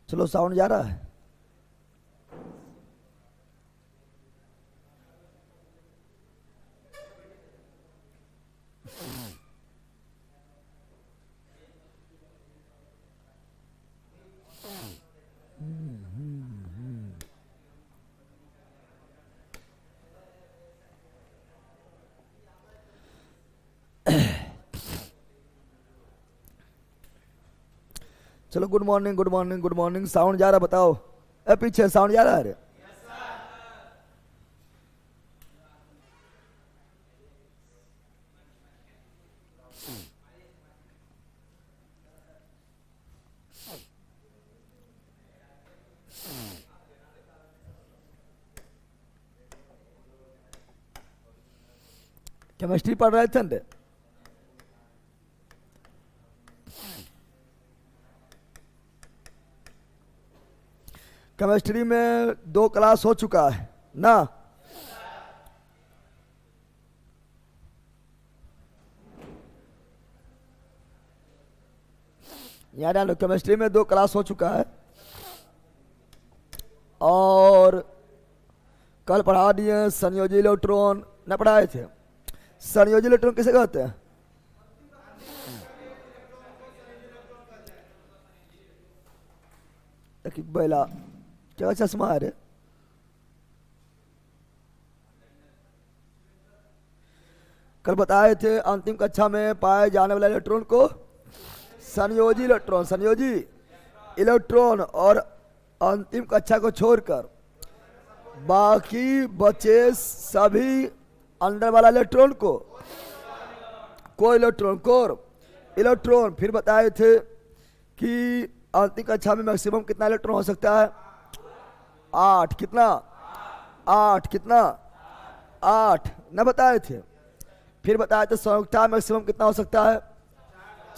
चलो साउंड जा रहा है। चलो good morning good morning good morning. Sound जा रहा बताओ। पीछे साउंड जा रहा है। केमिस्ट्री पढ़ रहे थे। केमिस्ट्री में 2 क्लास हो चुका है ना। यहाँ डालो, केमिस्ट्री में 2 क्लास हो चुका है और कल पढ़ा दिए संयोजी इलेक्ट्रॉन न पढ़ाए थे। संयोजी इलेक्ट्रॉन किसे कहते हैं? बैला क्या चश्मा है रे? कल बताए थे अंतिम कक्षा में पाए जाने वाले इलेक्ट्रॉन को संयोजी इलेक्ट्रॉन, संयोजी इलेक्ट्रॉन। और अंतिम कक्षा को छोड़कर बाकी बचे सभी अंदर वाला इलेक्ट्रॉन को इलेक्ट्रॉन कोर इलेक्ट्रॉन। फिर बताए थे कि अंतिम कक्षा में मैक्सिमम कितना इलेक्ट्रॉन हो सकता है? 8। कितना? 8। कितना? 8 न बताए थे। फिर बताए थे संयुक्ता मैक्सिमम कितना हो सकता है?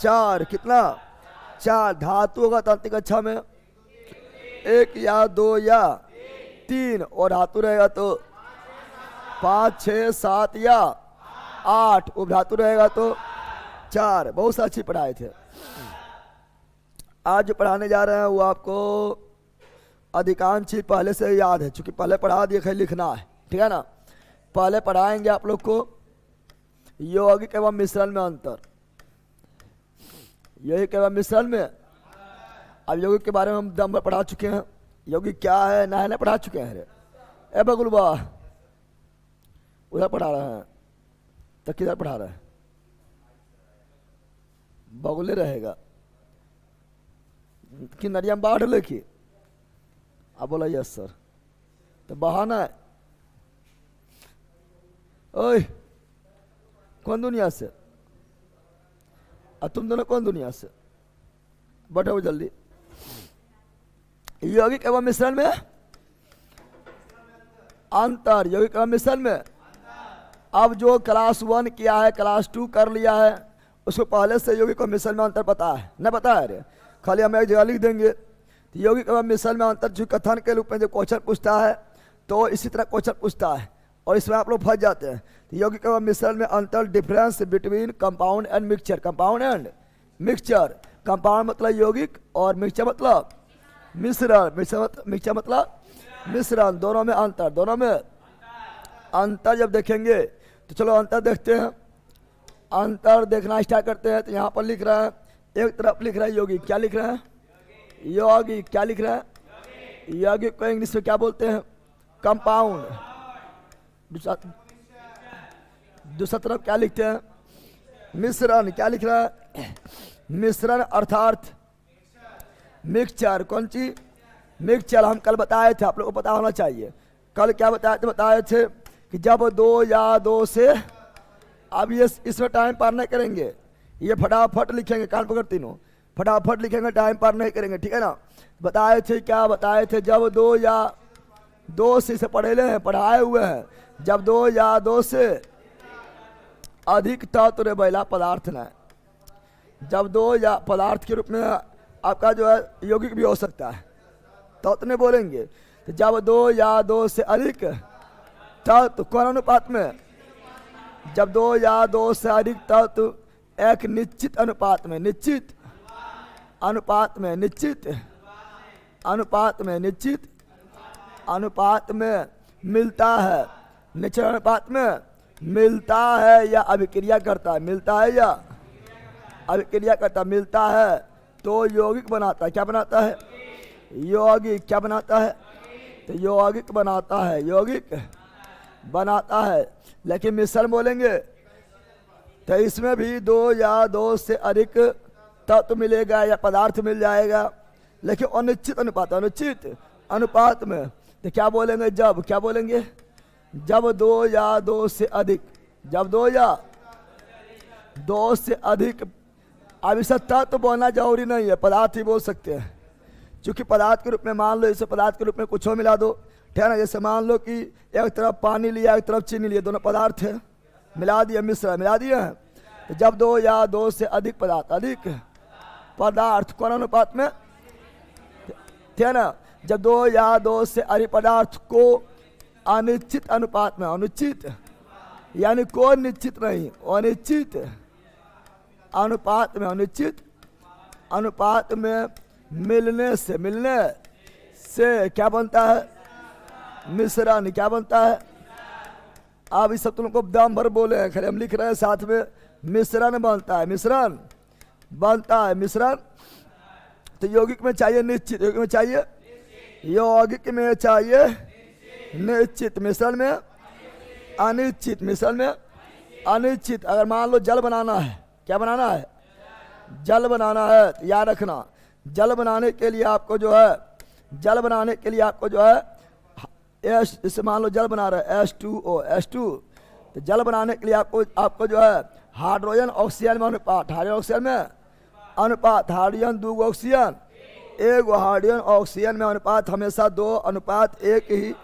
4। कितना? 4। धातु होगा तो अंतिम कक्षा में 1 या 2 या 3, और धातु रहेगा तो 5 6 7 या 8, उपधातु रहेगा तो 4। बहुत सा अच्छी पढ़ाए थे। आज जो पढ़ाने जा रहे हैं वो आपको अधिकांश चीज पहले से याद है, क्योंकि पहले पढ़ा दिए, खाली लिखना है। ठीक है ना। पहले पढ़ाएंगे आप लोग को यौगिक एवं मिश्रण में अंतर। यौगिक एवं मिश्रण में अब यौगिक के बारे में हम दम पर पढ़ा चुके हैं। यौगिक क्या है ना है ना पढ़ा चुके हैं। ए बगुलबा उधर पढ़ा रहे हैं तो किधर पढ़ा रहे हैं? बगुले रहेगा कि नरिया में बाढ़ लेके आप बोला यस सर, तो बहाना है। ओए कौन दुनिया से? और तुम दोनों कौन दुनिया से? बैठो जल्दी। यौगिक एवं मिश्रण में अंतर। यौगिक एवं मिश्रण में अब जो क्लास 1 किया है, क्लास 2 कर लिया है, उसको पहले से यौगिक एवं मिश्रण में अंतर पता है न? पता है रे? खाली हम एक जगह लिख देंगे। तो यौगिक एवं मिश्रण में अंतर जो कथन के रूप में जो क्वेश्चन पूछता है तो इसी तरह क्वेश्चन पूछता है और इसमें आप लोग फंस जाते हैं। तो यौगिक एवं मिश्रण में अंतर, difference between compound and mixture. Compound and mixture. Compound मतलब यौगिक और मिक्सचर मतलब मिश्रण। मिक्सचर मतलब मिश्रण। दोनों में अंतर। दोनों में अंतर जब देखेंगे तो चलो अंतर देखते हैं। अंतर देखना स्टार्ट करते हैं। तो यहाँ पर लिख रहा है, एक तरफ लिख रहा है यौगिक। क्या लिख रहा है? यौगिक। क्या लिख रहा है? यौगिक को इंग्लिश में क्या बोलते हैं? कंपाउंड। दूसरा तरफ क्या लिखते हैं? मिश्रण। क्या लिख रहा है? मिश्रण अर्थात मिक्सचर। कौन सी? मिक्सचर। हम कल बताए थे, आप लोगों को पता होना चाहिए। कल क्या बताए थे? बताए थे कि जब 2 या 2 से, अब ये इसमें टाइम पार नहीं करेंगे, ये फटाफट लिखेंगे। कान पकड़ तीनों फटाफट लिखेंगे, टाइम पार नहीं करेंगे। ठीक है ना। बताए थे क्या बताए थे? जब 2 या 2 से पढ़ेले हैं, पढ़ाए हुए हैं। जब 2 या 2 से अधिक तत्व रे बैला पदार्थ न, जब 2 या पदार्थ के रूप में आपका जो है यौगिक भी हो सकता है, तत्व ने बोलेंगे। तो जब 2 या 2 से अधिक तत्व कौन अनुपात में? जब 2 या 2 से अधिक तत्व एक निश्चित अनुपात में, निश्चित अनुपात में, निश्चित अनुपात में निश्चित अनुपात में मिलता है, निश्चित अनुपात में मिलता है या अभिक्रिया करता है, मिलता है या अभिक्रिया करता, मिलता है तो यौगिक बनाता है। क्या बनाता है? यौगिक। क्या बनाता है? तो यौगिक बनाता है, यौगिक बनाता है। लेकिन मिश्रण बोलेंगे तो इसमें भी दो या दो से अधिक तत्व मिलेगा या पदार्थ मिल जाएगा, लेकिन अनिश्चित अनुपात, अनिश्चित अनुपात में। तो क्या बोलेंगे? जब, क्या बोलेंगे? जब दो या दो से अधिक, जब दो या दो से अधिक। अब इसे तत्व बोलना जरूरी नहीं है, पदार्थ ही बोल सकते हैं, क्योंकि पदार्थ के रूप में मान लो, इसे पदार्थ के रूप में कुछ हो मिला दो, ठीक है ना। जैसे मान लो कि एक तरफ पानी लिया, एक तरफ चीनी लिया, दोनों पदार्थ है, मिला दिया, मिश्रण मिला दिया है। तो जब दो या दो से अधिक पदार्थ, अधिक पदार्थ कौन अनुपात में, ठीक है ना। जब दो या दो से अधिक पदार्थ को अनिश्चित अनुपात में, अनिश्चित यानी कोई निश्चित नहीं, अनिश्चित अनुपात में, अनिश्चित अनुपात में मिलने से, मिलने से क्या बनता है? मिश्रण। क्या बनता है? आप इस सब तुमको दम भर बोले हैं, खैर हम लिख रहे हैं साथ में। मिश्रण बनता है, मिश्रण बनता है, मिश्रण। तो यौगिक में चाहिए निश्चित, यौगिक में चाहिए, यौगिक में चाहिए निश्चित, मिश्रण में अनिश्चित, मिश्रण में अनिश्चित। अगर मान लो जल बनाना है, क्या बनाना है? जल बनाना है, तो याद रखना जल बनाने के लिए आपको जो है, जल बनाने के लिए आपको जो है एस, इससे मान लो जल बना रहे हैं H2O, H2, तो जल बनाने के लिए आपको जो है हाइड्रोजन ऑक्सीजन में अनुपात, हाइड्रोजन ऑक्सीजन में अनुपात, हाइड्रोजन 2 ऑक्सीजन 1 हाइड्रोजन ऑक्सीजन में अनुपात हमेशा 2:1 ही।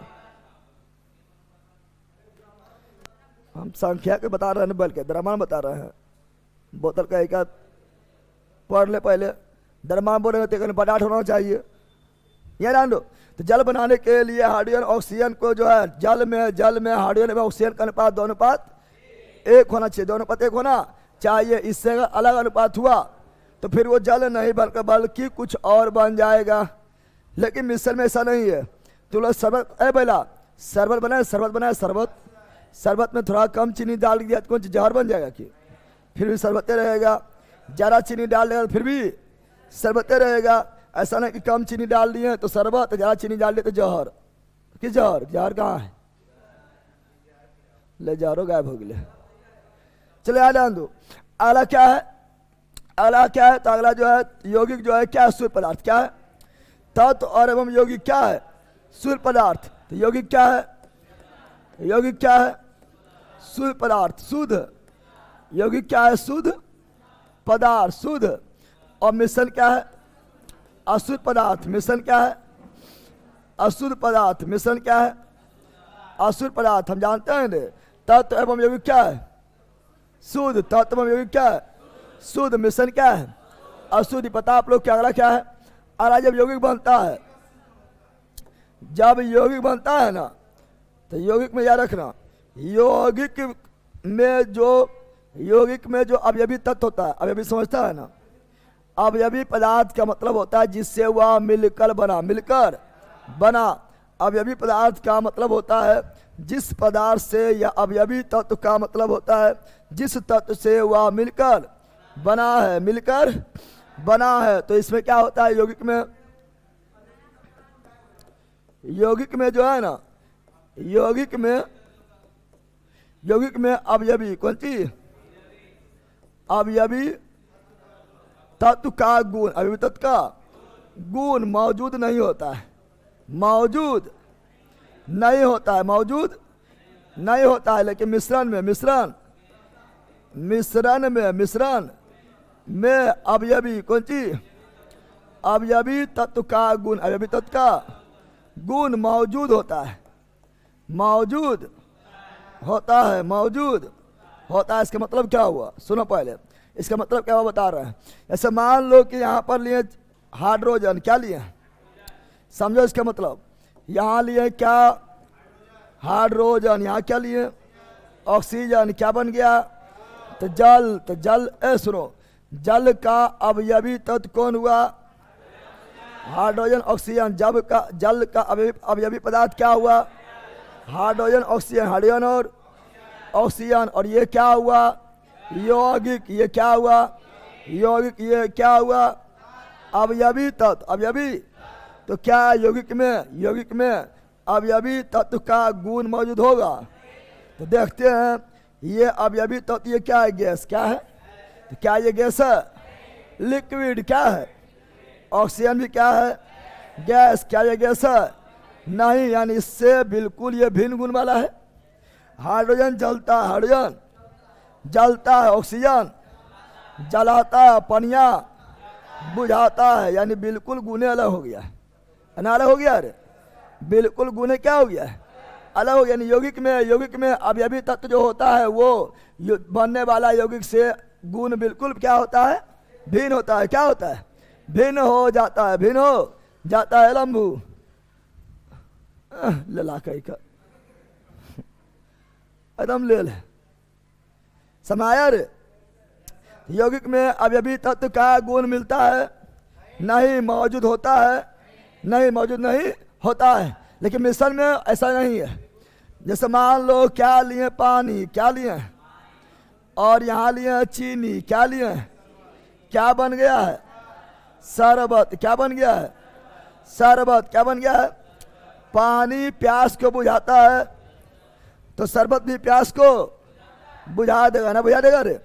हम संख्या के बता रहे हैं, बल्कि द्रव्यमान बता रहे हैं। बोतल का एक पढ़ ले पहले, द्रव्यमान बोल रहे थे, पदार्थ होना चाहिए, ये जान दो। तो जल बनाने के लिए हाइड्रोजन ऑक्सीजन को जो है जल में हाइड्रोजन में ऑक्सीजन का अनुपात 2:1 होना चाहिए, 2:1 होना चाहिए। इससे अगर अलग अनुपात हुआ तो फिर वो जल नहीं बल्कि कुछ और बन जाएगा। लेकिन मिश्रण में ऐसा नहीं है। तो लोग शरबत, अरे पहला शरबत बनाए, शरबत बनाए, शरबत, शरबत में थोड़ा कम चीनी डाल दिया तो कौन जहर बन जाएगा कि? फिर भी शरबते रहेगा। ज़्यादा चीनी डाल देगा फिर भी शरबते रहेगा। ऐसा नहीं कि कम चीनी डाल दिए तो शरबत, ज़्यादा चीनी डाल दिए तो जहर। कि जहर, जहर कहाँ है? ले जहरो गायब हो गए। चलो याद आन दो। अगला क्या है? अगला क्या है? तो अगला जो है यौगिक जो है क्या है? सूर्य पदार्थ। क्या है? तत्व और एवं यौगिक क्या है? सूर्य पदार्थ। तो यौगिक क्या है? यौगिक क्या है? सूर्य पदार्थ, शुद्ध। यौगिक क्या है? शुद्ध पदार्थ, शुद्ध। और मिश्रण क्या है? अशुद्ध पदार्थ। मिश्रण क्या है? अशुद्ध पदार्थ। मिश्रण क्या है? अशुद्ध पदार्थ। हम जानते हैं ना, तत्व एवं यौगिक क्या है? शुद्ध। तत्व एवं यौगिक क्या है? शुद्ध। मिश्रण क्या है? अशुद्ध। पता आप लोग क्या? अगला क्या है? अगला जब यौगिक बनता है, जब यौगिक बनता है ना, तो यौगिक में याद रखना, यौगिक में जो अवयवी तत्व होता है, अवयवी समझता है ना, अवयवी पदार्थ का मतलब होता है जिससे वह मिलकर बना, मिलकर बना। अवयवी पदार्थ का मतलब होता है जिस पदार्थ से, या अवयवी तत्व का मतलब होता है जिस तत्व से वह मिलकर बना है, मिलकर बना है। तो इसमें क्या होता है? यौगिक में जो है ना, यौगिक में अवयवी, कौन सी? अवयवी तत्व का गुण, अवयवी तत्व का गुण मौजूद नहीं होता है, मौजूद नहीं होता है, मौजूद नहीं होता है। लेकिन मिश्रण में अवयवी, कौन सी? अवयवी तत्व का गुण, अवयवी तत्व का गुण मौजूद होता है, मौजूद होता है, मौजूद होता है। इसका मतलब क्या हुआ? सुनो पहले, इसका मतलब क्या हुआ बता रहे हैं। ऐसे मान लो कि यहाँ पर लिए हाइड्रोजन, क्या लिए? समझो इसका मतलब। यहाँ लिए क्या? हाइड्रोजन। यहाँ क्या लिए? ऑक्सीजन। क्या बन गया? तो जल। तो जल, सुनो, जल का अवयवी तत्व कौन हुआ? हाइड्रोजन ऑक्सीजन जल का अवयवी पदार्थ क्या हुआ? हाइड्रोजन ऑक्सीजन, हाइड्रोजन और ऑक्सीजन। और ये क्या हुआ? यौगिक। ये क्या हुआ? यौगिक। ये क्या हुआ? अवयवी तत्व। अवयवी तो क्या यौगिक में अवयवी तत्व का गुण मौजूद होगा? तो देखते हैं ये अवयवी तत्व, ये क्या है? गैस। क्या है? तो क्या ये गैस है? लिक्विड। क्या है? ऑक्सीजन भी क्या है? गैस। क्या ये गैस है? नहीं, यानी इससे बिल्कुल ये भिन्न गुण वाला है। हाइड्रोजन जलता है, हाइड्रोजन जलता है, ऑक्सीजन जलाता है, पनिया बुझाता है, यानी बिल्कुल गुने अलग हो गया है। अलग हो गया। अरे बिल्कुल गुने क्या हो गया है? अलग हो गया। यानी यौगिक में अवयवी तत्व जो होता है वो बनने वाला यौगिक से गुण बिल्कुल क्या होता है? भिन्न होता है। क्या होता है? भिन्न हो जाता है। भिन्न हो जाता है। लंबू लला कहीं का एकदम ले ले समाया रे। यौगिक में अवयवी तत्व का गुण मिलता है? नहीं मौजूद होता है। नहीं मौजूद नहीं होता है। लेकिन मिश्रण में ऐसा नहीं है। जैसे मान लो क्या लिए? पानी। क्या लिए? और यहाँ लिए चीनी। क्या लिए? क्या बन गया है? शरबत। क्या बन गया है? शरबत। क्या बन गया है? पानी प्यास को बुझाता है, तो शरबत भी प्यास को बुझा देगा ना? बुझा देगा रे।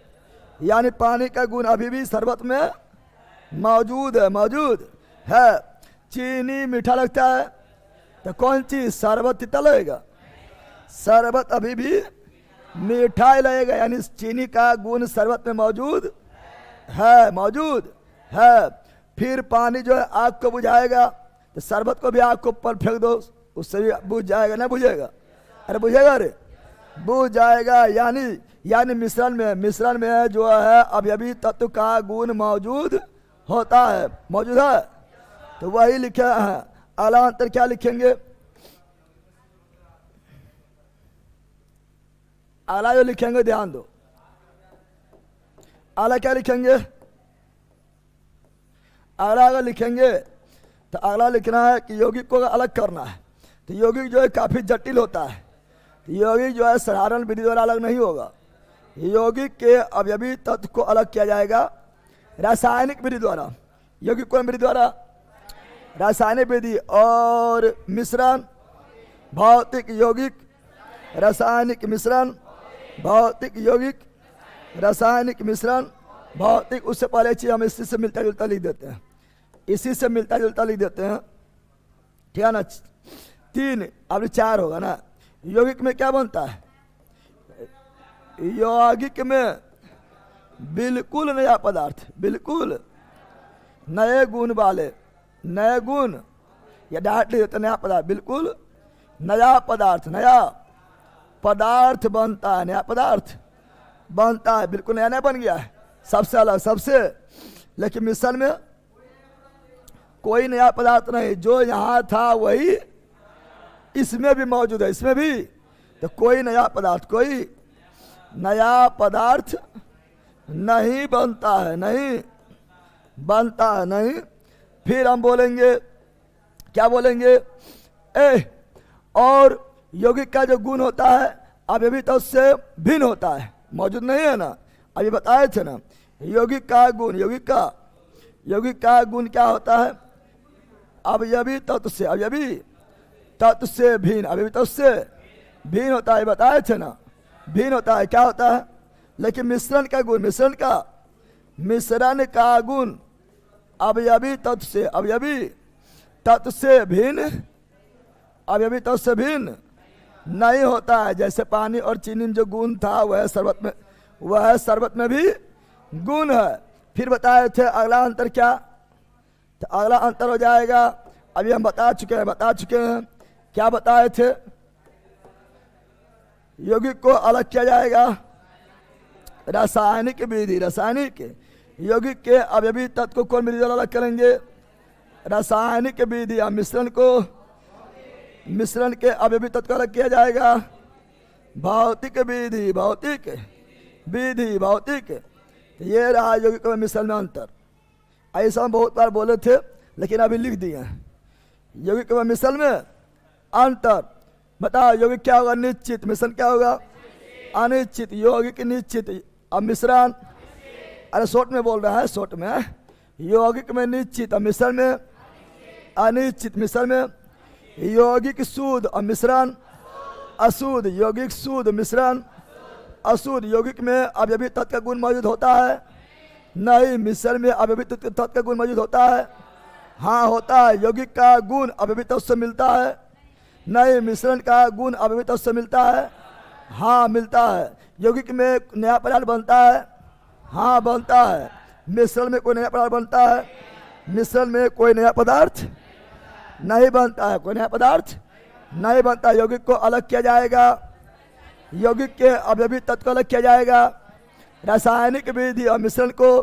यानी पानी का गुण अभी भी शरबत में मौजूद है। मौजूद है। चीनी मीठा लगता है, तो कौन चीज? शरबत तीता लगेगा? शरबत अभी भी मीठा ही लगेगा। यानी चीनी का गुण शरबत में मौजूद है। मौजूद है। फिर पानी जो है आग को बुझाएगा, तो शरबत को भी आग को ऊपर फेंक दो, उससे भी बुझ जाएगा ना? बुझेगा? अरे बुझेगा रे, बुझ जाएगा। यानी मिश्रण में जो है अवयवी तत्व का गुण मौजूद होता है। मौजूद है। तो वही लिखे हैं। अगला अंतर क्या लिखेंगे? अगला जो लिखेंगे ध्यान दो। अगला क्या लिखेंगे? अगला अगर लिखेंगे तो अगला लिखना है कि यौगिक को अलग करना है। तो यौगिक जो है काफी जटिल होता है। तो यौगिक जो है साधारण विधि द्वारा अलग नहीं होगा। यौगिक के अवयवी तत्व को अलग किया जाएगा रासायनिक विधि द्वारा। यौगिक कौन विधि द्वारा? रासायनिक विधि। और मिश्रण भौतिक यौगिक, रासायनिक मिश्रण भौतिक यौगिक, रासायनिक मिश्रण भौतिक। उससे पहले चीज हम इसी से मिलता जुलता लिख देते हैं। इसी से मिलता जुलता लिख देते हैं। ठीक है ना? 3 अब 4 होगा ना। यौगिक में क्या बनता है? यौगिक में बिल्कुल नया पदार्थ, बिल्कुल नए गुण वाले, नए गुण या डायरेक्ट लिख देते नया पदार्थ। बिल्कुल नया पदार्थ, नया पदार्थ बनता है। नया पदार्थ बनता है। बिल्कुल नया नया बन गया है, सबसे अलग, सबसे। लेकिन मिश्रण में कोई नया पदार्थ नहीं। जो यहाँ था वही इसमें भी मौजूद है। इसमें भी तो कोई नया पदार्थ नहीं बनता है। नहीं बनता है। नहीं। फिर हम बोलेंगे, क्या बोलेंगे? और यौगिक का जो गुण होता है अभी तो उससे भिन्न होता है। मौजूद नहीं है ना? अभी बताए थे ना। यौगिक का गुण, यौगिक का गुण क्या होता है? अवयवी तत्व से, अवयवी तत्व से भिन्न, अवयवी तत्व से भिन्न होता है। बताए थे ना? भिन्न होता है। क्या होता है? लेकिन मिश्रण का गुण, मिश्रण का गुण अवयवी तत्व से, अवयवी तत्व से भिन्न, अवयवी तत्व से भिन्न नहीं होता है। जैसे पानी और चीनी में जो गुण था वह शरबत में भी गुण है। फिर बताए थे अगला अंतर क्या? तो अगला अंतर हो जाएगा, अभी हम बता चुके हैं। क्या बताए थे? यौगिक को अलग किया जाएगा रासायनिक विधि। रासायनिक यौगिक के अवयवी तत्व को कौन विधि द्वारा अलग करेंगे? रासायनिक विधि। या मिश्रण के अवयवी तत्व को अलग किया जाएगा भौतिक विधि। भौतिक। ये रहा यौगिक और मिश्रण में अंतर। ऐसा हम बहुत बार बोले थे, लेकिन अभी लिख दिए हैं। यौगिक व मिश्रण में अंतर बताओ। यौगिक क्या होगा? निश्चित। मिश्रण क्या होगा? अनिश्चित। यौगिक निश्चित, अब मिश्रण, अरे शॉर्ट में बोल रहा है, शॉर्ट में। यौगिक में निश्चित और मिश्रण में अनिश्चित। मिश्रण में यौगिक शुद्ध और मिश्रण अशुद्ध। यौगिक शुद्ध, मिश्रण अशुद्ध। यौगिक में अवयवी तत्व का गुण मौजूद होता है? नहीं। मिश्रण में अवयवी तत्व का गुण मौजूद होता है? हाँ होता है। यौगिक का गुण अवयवी तत्व से मिलता है? नहीं। मिश्रण का गुण अवयवी तत्व से मिलता है? हाँ मिलता है। यौगिक में नया पदार्थ बनता है? हाँ बनता है। मिश्रण में कोई नया पदार्थ बनता है? मिश्रण में कोई नया पदार्थ नहीं बनता है। कोई नया पदार्थ नहीं बनता। यौगिक को अलग किया जाएगा, यौगिक के अवयवी तत्व को अलग किया जाएगा रासायनिक विधि, और मिश्रण को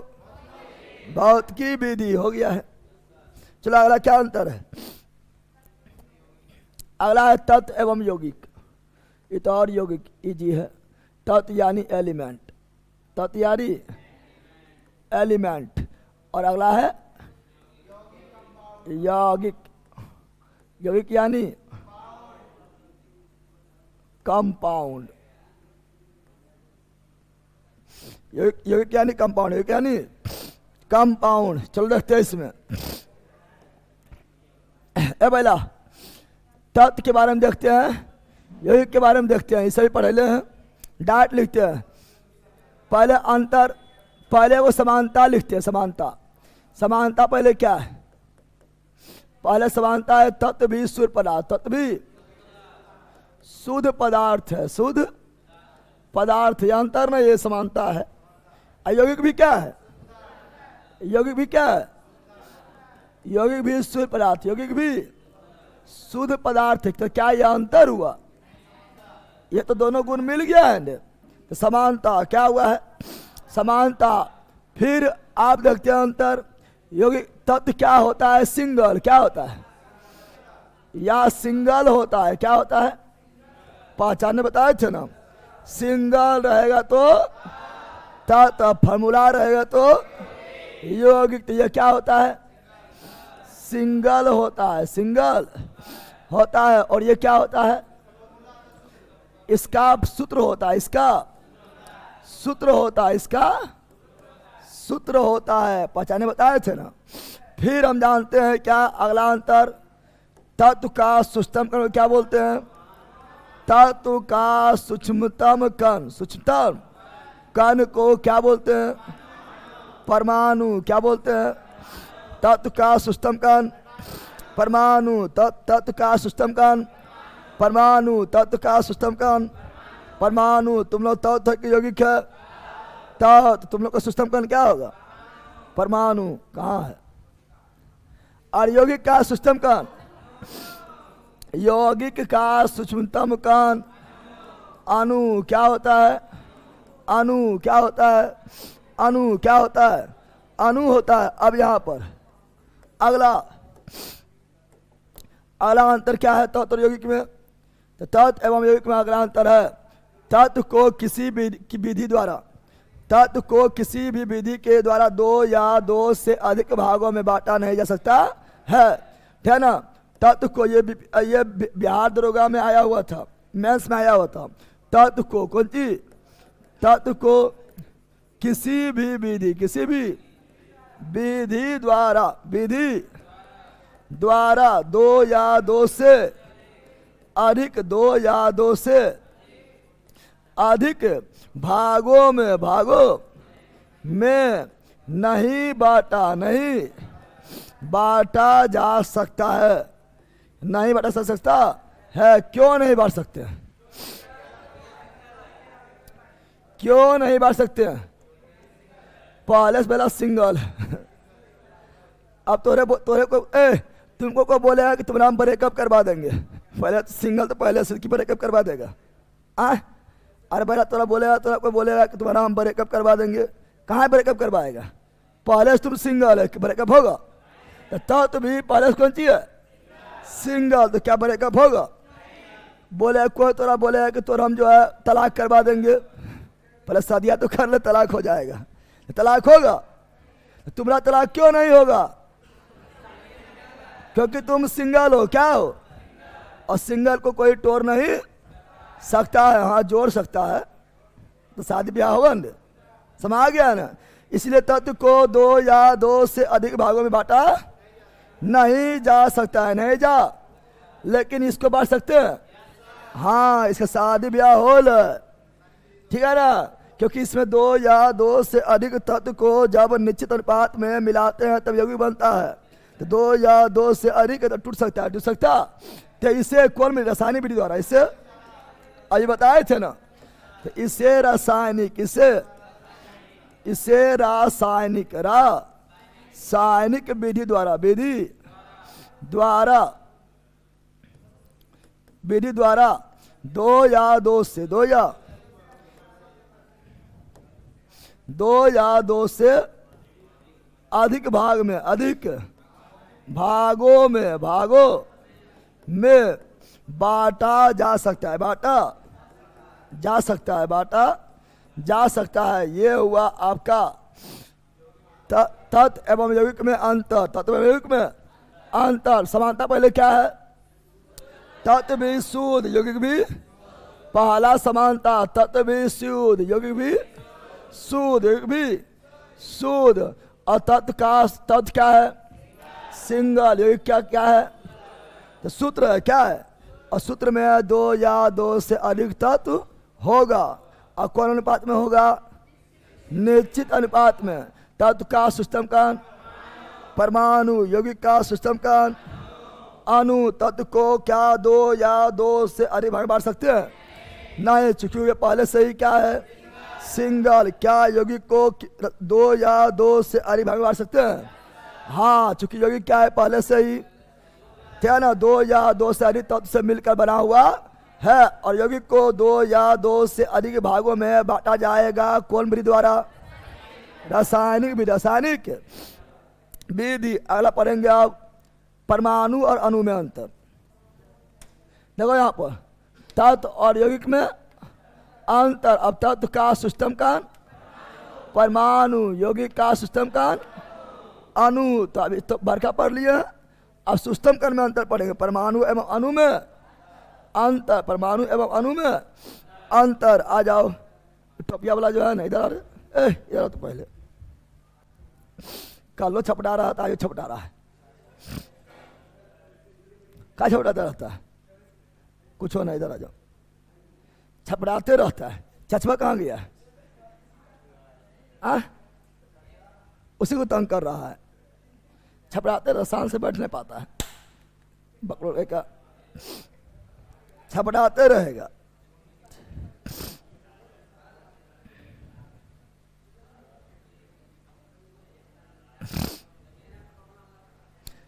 भौतिकी विधि। हो गया है। चलो अगला क्या अंतर है? अगला है तत्व एवं यौगिक। ये तो और यौगिक इजी है। तत्व यानी एलिमेंट, तत्व यानी एलिमेंट, और अगला है यौगिक। यौगिक यानी कंपाउंड। यौगिक यानी कंपाउंड, यौगिक यानी कंपाउंड। चलो देखते हैं इसमें। ए पहला तत्व के बारे में देखते हैं, यौगिक के बारे में देखते हैं। इसे भी पढ़े हैं, डाट लिखते हैं। पहले अंतर, पहले वो समानता लिखते हैं। समानता, समानता पहले क्या है? पहले समानता है तत्व भी शुद्ध पदार्थ। तत्व भी शुद्ध पदार्थ है, शुद्ध पदार्थ। ये अंतर नहीं, ये समानता है। यौगिक भी क्या है? यौगिक भी क्या है? यौगिक भी शुद्ध पदार्थ, यौगिक भी शुद्ध पदार्थ है। तो क्या यह अंतर हुआ? ये तो दोनों गुण मिल गया है। तो समानता क्या हुआ है? समानता। फिर आप देखते हैं अंतर। यौगिक तत्व क्या होता है? सिंगल। क्या होता है? या सिंगल होता है। क्या होता है? पहचानने बताए थे ना। सिंगल रहेगा तो तत्व, फॉर्मूला रहेगा तो यौगिक। तो यह क्या होता है? सिंगल होता है, सिंगल होता है। और ये क्या होता है? इसका सूत्र होता है, इसका सूत्र होता है, इसका सूत्र होता है। पहचाने बताए थे ना। फिर हम जानते हैं क्या अगला अंतर? तत्व का सूक्ष्मतम कण क्या बोलते हैं? तत्व का सूक्ष्मतम कण, सूक्ष्मतम कण को क्या बोलते हैं? परमाणु। क्या बोलते हैं? तत्व का सूक्ष्मतम कण परमाणु। तत्व का सूक्ष्मतम कण परमाणु। तत्व का सूक्ष्मतम कण परमाणु। तुम लोग तत्व की यौगिक है, तत्व। तुम लोग का सूक्ष्मतम कण क्या होगा? परमाणु। कहाँ है? और यौगिक का सूक्ष्मतम कण, यौगिक का सूक्ष्मतम कण अणु। क्या होता है? अणु। क्या होता है? अणु। क्या होता है? अणु होता है। अब यहां पर अगला अंतर क्या है तत्व और यौगिक में? तो तत्व एवं यौगिक में अगला अंतर है, तत्व को किसी भी विधि द्वारा, तत्व को किसी भी विधि के द्वारा दो या दो से अधिक भागों में बांटा नहीं जा सकता है। ठीक है ना? तत्व को ये बिहार दरोगा में आया हुआ था, मेंस में आया हुआ था। तत्व को कौन सी? तत्व को किसी भी विधि, किसी भी विधि द्वारा दो या दो से अधिक, दो या दो से अधिक भागों में नहीं बांटा जा सकता है। नहीं बांटा जा सकता है। क्यों नहीं बांट सकते हैं? क्यों नहीं बांट सकते हैं? पहले से पहला सिंगल। अब तोरे को तुमको को बोलेगा कि तुम्हारा हम ब्रेकअप करवा देंगे। पहले सिंगल तो पहले से की ब्रेकअप करवा देगा। अरे पहले तोरा को बोलेगा कि तुम्हारा हम ब्रेकअप करवा देंगे। कहाँ ब्रेकअप करवाएगा? पहले से तुम सिंगल है कि ब्रेकअप होगा? तो भी पहले से कौन सी है? सिंगल। तो क्या ब्रेकअप होगा? बोले कोई तोरा बोलेगा कि तोरा हम जो है तलाक करवा देंगे। पहले शादियाँ तो कर ले, तलाक हो जाएगा। तलाक होगा? तुम्हारा तलाक क्यों नहीं होगा? क्योंकि तुम सिंगल हो। क्या हो? और सिंगल को कोई तोड़ नहीं सकता है। हाँ, जोड़ सकता है तो शादी ब्याह होगा ना। समा गया ना। इसलिए तत्व को दो या दो से अधिक भागों में बांटा नहीं जा सकता है। नहीं जा, लेकिन इसको बांट सकते हैं। हाँ, इसका शादी ब्याह हो ल, ठीक है ना। क्योंकि इसमें दो या दो से अधिक तत्व को जब निश्चित अनुपात में मिलाते हैं तब यौगिक बनता है। तो दो या दो से अधिक तो टूट सकता है, टूट सकता। तो इसे कौन मिल, रासायनिक विधि द्वारा इससे अभी बताए थे ना। तो इसे रासायनिक, इसे रासायनिक विधि द्वारा दो या दो से अधिक भागों में बांटा जा सकता है। ये हुआ आपका तत्व एवं यौगिक में अंतर। तत्व एवं यौगिक में अंतर। समानता पहले क्या है? तत्व भी शुद्ध, यौगिक भी। पहला समानता, तत्व भी शुद्ध, यौगिक भी शुद्ध, यौगिक भी शुद्ध। और तत्व क्या है? सिंगल। यौगिक क्या है? तो सूत्र है, क्या है? और सूत्र में दो या दो से अधिक तत्व होगा। और कौन अनुपात में होगा? निश्चित अनुपात में। तत्व का सिस्टम का परमाणु, यौगिक का सिस्टम का अणु। तत्व को क्या दो या दो से अधिक भाग बांट सकते हैं? नहीं, चूंकि ये पहले से ही क्या है? सिंगल। क्या यौगिक को दो या दो से अधिक भाग बांट सकते हैं? हाँ, चूंकि यौगिक क्या है? पहले से ही, ठीक है ना, दो या दो से अधिक तत्व से मिलकर बना हुआ है। और यौगिक को दो या दो से अधिक भागों में बांटा जाएगा। कौन विधि द्वारा? रासायनिक विधि। अगला पढ़ेंगे आप परमाणु और अणु में अंतर। देखो यहाँ पर तत्व और यौगिक में अंतर। अब तत्व का सिस्टम का परमाणु, यौगिक का सिस्टम का अणु। तो अभी तो बरका पढ़ लिया। अब सिस्टम का में अंतर पढ़ेंगे। परमाणु एवं अणु में अंतर। परमाणु एवं अणु में अंतर। आ जाओ, टोपिया वाला जो है ना, इधर इधर तो पहले कल लो छपटा रहा था, आज छपटा रहा है। क्या छपटाता रहता है? कुछ हो ना, इधर आ जाओ। छपटाते रहता है। चश्मा कहाँ गया है? उसी को तंग कर रहा है। छपटाते रह, शान से बैठ नहीं पाता है। बकरों का छपटाते रहेगा।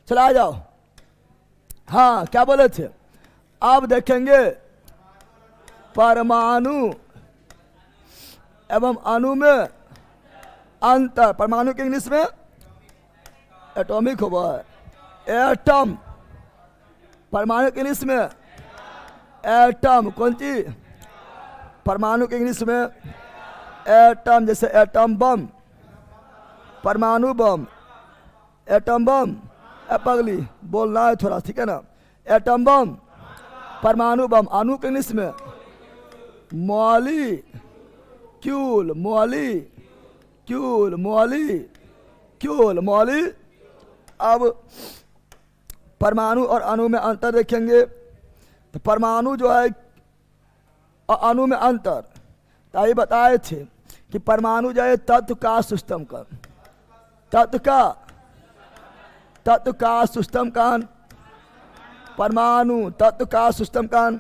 चला आ जाओ। हाँ, क्या बोले थे? अब देखेंगे परमाणु एवं अणु में अंतर। परमाणु के इंग्लिश में एटॉमिक हुआ है, एटम। परमाणु के इंग्लिश में एटम। कौन चीज? परमाणु के इंग्लिश में एटम। जैसे एटम बम, परमाणु बम, एटम बम। पगली बोलना है थोड़ा, ठीक है ना। एटम बम, परमाणु बम। अणु के इंग्लिश में मॉली। अब परमाणु और अणु में अंतर देखेंगे। तो परमाणु जो है और अणु में अंतर, तो ये बताए थे कि परमाणु जो है तत्व का सिस्टम का, तत्व का सिस्टम का परमाणु, तत्व का सिस्टम का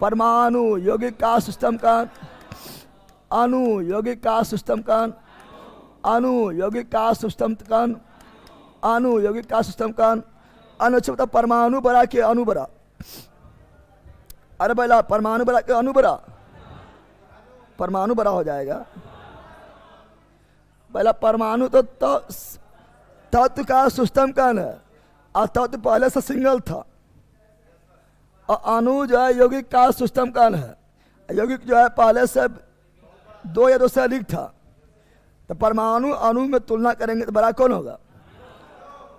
परमाणु, यौगिक का सिस्टम का अणु, यौगिक का सिस्टम का अणु, यौगिक का सिस्टम का अणु, यौगिक का सिस्टम का अणु। मतलब परमाणु बड़ा के अणु बड़ा। अरे बोला परमाणु बड़ा के अणु बड़ा, परमाणु बड़ा हो जाएगा। पहला परमाणु तो तत्व का सिस्टम का है, और तत्व पहले से सिंगल था। और अणु जो है यौगिक का सिस्टम का है। यौगिक जो है पहले से दो या दो से अधिक था। तो परमाणु अणु में तुलना करेंगे तो बड़ा कौन होगा?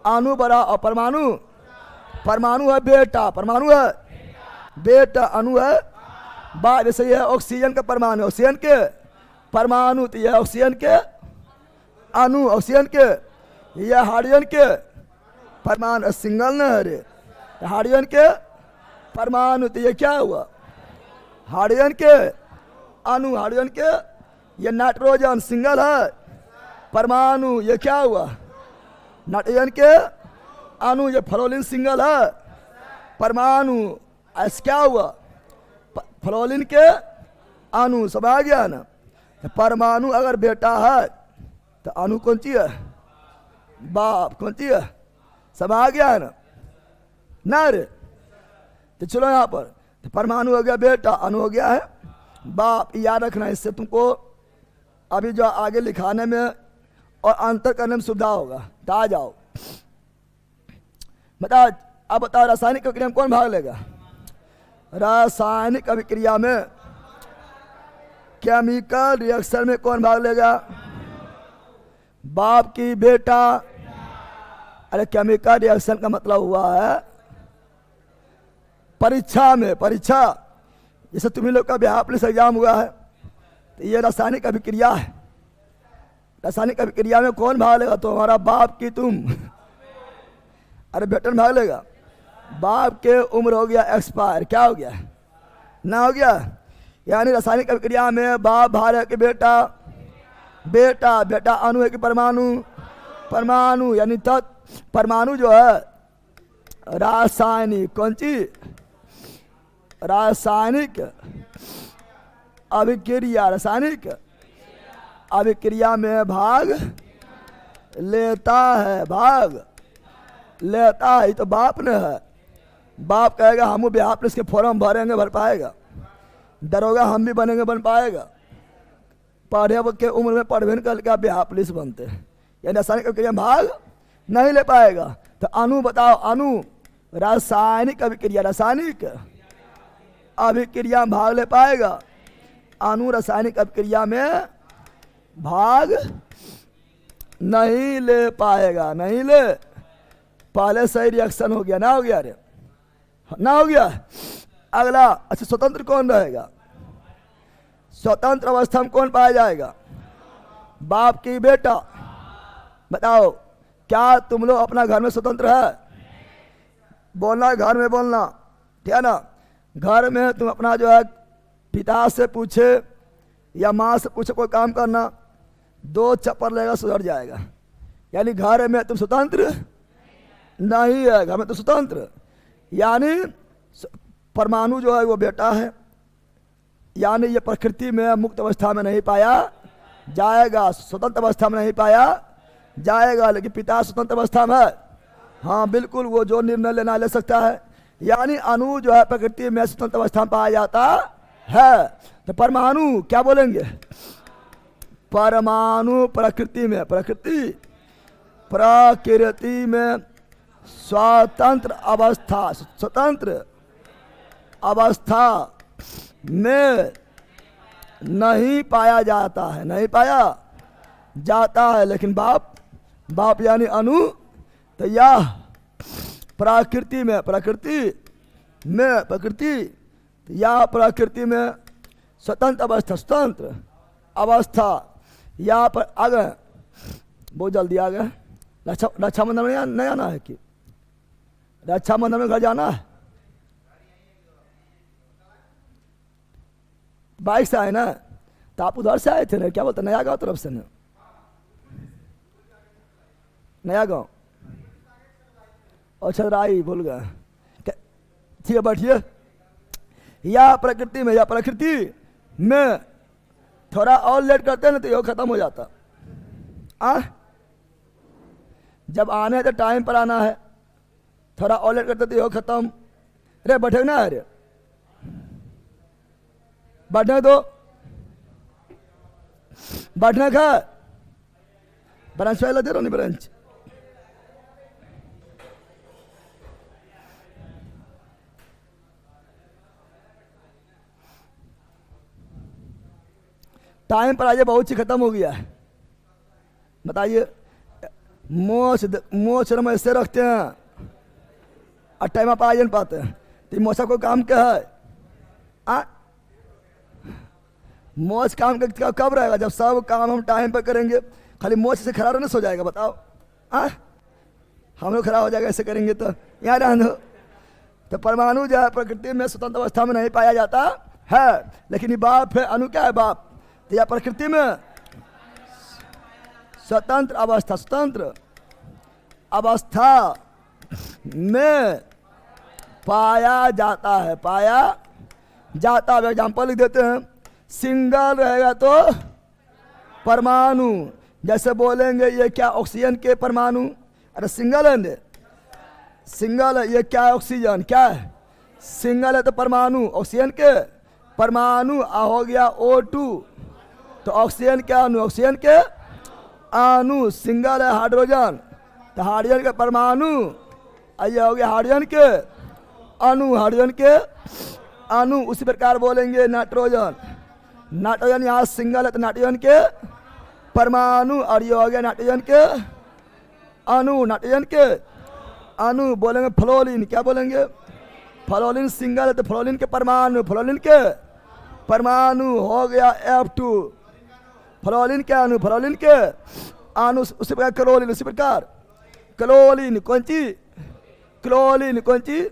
अणु बड़ा और परमाणु परमाणु है बेटा, परमाणु है बेटा, अणु है बाप। जैसे ये ऑक्सीजन का परमाणु, ऑक्सीजन के परमाणु, तो यह ऑक्सीजन के अणु, ऑक्सीजन के, यह हाइड्रोजन के परमाणु, सिंगल न है रे, हाइड्रोजन के परमाणु, तो ये क्या हुआ हाइड्रोजन के अणु, हाइड्रोजन के, ये नाइट्रोजन सिंगल है परमाणु, ये क्या हुआ नाइट्रोजन के अणु, ये फ्लोरीन सिंगल है परमाणु, ऐसा क्या हुआ फ्लोरीन के अणु। सब आ गया ना। तो परमाणु अगर बेटा है तो अणु कौन सी है बाप, कौन सी है, सब आ गया है ना रे। तो चलो यहाँ पर, तो परमाणु हो गया बेटा, अणु हो गया है बाप। याद रखना, इससे तुमको अभी जो आगे लिखाने में और अंतर करने में सुविधा होगा। तो आ जाओ, बता, अब बताओ रासायनिक अभिक्रिया में कौन भाग लेगा। रासायनिक अभिक्रिया में, केमिकल रिएक्शन में कौन भाग लेगा बाप की बेटा। अरे केमिकल रिएक्शन का मतलब हुआ है परीक्षा में, परीक्षा जैसे तुम्ही लोग का बिहार पुलिस एग्जाम हुआ है, तो ये रासायनिक अभिक्रिया है। रासायनिक अभिक्रिया में कौन भाग लेगा, तो हमारा बाप की तुम, अरे बेटा भाग लेगा। बाप के उम्र हो गया एक्सपायर, क्या हो गया ना हो गया, यानी रासायनिक अभिक्रिया में बाप भाग है कि बेटा, बेटा बेटा अणु है कि परमाणु, परमाणु, यानी तत् परमाणु जो है रासायनिक, कौन सी रासायनिक अभिक्रिया, रासायनिक अभिक्रिया में भाग लेता है, भाग लेता है। तो बाप ने है, बाप कहेगा हम बिहार पुलिस के फॉर्म भरेंगे, भर पाएगा, दरोगा हम भी बनेंगे, बन पाएगा, पढ़े के उम्र में पढ़वे निकल के बिहार पुलिस बनते हैं, यानी रासायनिक अभिक्रिया में भाग नहीं ले पाएगा। तो अणु बताओ, अणु रासायनिक अभिक्रिया, रासायनिक अभिक्रिया में भाग ले पाएगा, अणु रासायनिक अभिक्रिया में भाग नहीं ले पाएगा, नहीं ले, पहले सही रिएक्शन हो गया ना, हो गया रे ना, हो गया। अगला, अच्छा स्वतंत्र कौन रहेगा, स्वतंत्र अवस्था में कौन पाया जाएगा बाप की बेटा। बताओ क्या तुम लोग अपना घर में स्वतंत्र है, बोलना घर में बोलना, ठीक है ना। घर में तुम अपना जो है पिता से पूछे या माँ से पूछे कोई काम करना, 2 चप्पल लेगा सुधर जाएगा, यानी घर में तुम स्वतंत्र नहीं है, घर में तो स्वतंत्र, यानी परमाणु जो है वो बेटा है, यानी ये प्रकृति में मुक्त अवस्था में नहीं पाया जाएगा, स्वतंत्र अवस्था में नहीं पाया जाएगा, लेकिन पिता स्वतंत्र अवस्था में है, हाँ बिल्कुल, वो जो निर्णय लेना ले सकता है, यानी अणु जो है प्रकृति में स्वतंत्र अवस्था में पाया जाता है। तो परमाणु क्या बोलेंगे, परमाणु प्रकृति में, प्रकृति प्रकृति में स्वतंत्र अवस्था, स्वतंत्र अवस्था में नहीं पाया जाता है, नहीं पाया जाता है। लेकिन बाप, बाप यानी अणु, तो यह प्रकृति में, प्रकृति में, प्रकृति या प्रकृति में स्वतंत्र अवस्था, स्वतंत्र अवस्था, यहाँ पर आ गए, बहुत जल्दी आ गए। रक्षाबंधन में नहीं आना है कि रक्षाबंधन में घर जाना है, बाइक से आए ना, तो आप उधर से आए थे ना, क्या बोलते नया गांव तरफ से ना, नया गांव, अच्छा राई भूल गए, ठीक है बैठिए। या प्रकृति में, या प्रकृति में थोड़ा और लेट करते हैं ना तो ये खत्म हो जाता। जब आने तो टाइम पर आना है, थोड़ा और लेट करते तो ये खत्म। अरे बैठे ना, अरे बैठने दो, बैठने का ब्रांच वाला दे रहा नहीं, ब्रांच टाइम पर आइए, बहुत सी खत्म हो गया है। बताइए, मोच मोच हम ऐसे रखते हैं टाइम आप आ नहीं पाते तो मौसा को काम क्या है? मौज काम का कब रहेगा? जब सब काम हम टाइम पर करेंगे। खाली मौज से खड़ा रहने सो जाएगा बताओ? हम लोग खड़ा हो जाएगा ऐसे करेंगे तो यहाँ रहने दो। तो परमाणु जो है प्रकृति में स्वतंत्र अवस्था में नहीं पाया जाता है, लेकिन ये बाप है। अणु क्या है? बाप। तो यह प्रकृति में स्वतंत्र अवस्था में पाया जाता है, पाया जाता है। एग्जाम्पल लिख देते हैं। सिंगल रहेगा तो परमाणु, जैसे बोलेंगे ये क्या ऑक्सीजन के परमाणु, अरे सिंगल है, सिंगल है। ये क्या है? ऑक्सीजन। क्या है? सिंगल है तो परमाणु, ऑक्सीजन के परमाणु। हो गया O2 तो ऑक्सीजन के अणु, ऑक्सीजन के अणु। सिंगल है हाइड्रोजन तो हाइड्रोजन के परमाणु। ये हो गया हाइड्रोजन के अणु, हाइड्रोजन के अणु। उसी प्रकार बोलेंगे नाइट्रोजन, नाइट्रोजन यहाँ सिंगल है तो नाइट्रोजन के परमाणु। और ये हो गया नाइट्रोजन के अणु, नाइट्रोजन के अणु। बोलेंगे फ्लोरीन, क्या बोलेंगे? फ्लोरीन सिंगल है तो फ्लोरीन के परमाणु, फ्लोरीन के परमाणु। हो गया F2 फ्लोरीन के अणु, फ्लोरीन के अणु। उसी प्रकार क्लोरीन, उसी प्रकार क्लोरीन। कौन चीज? क्लोरीन। कौन चीज?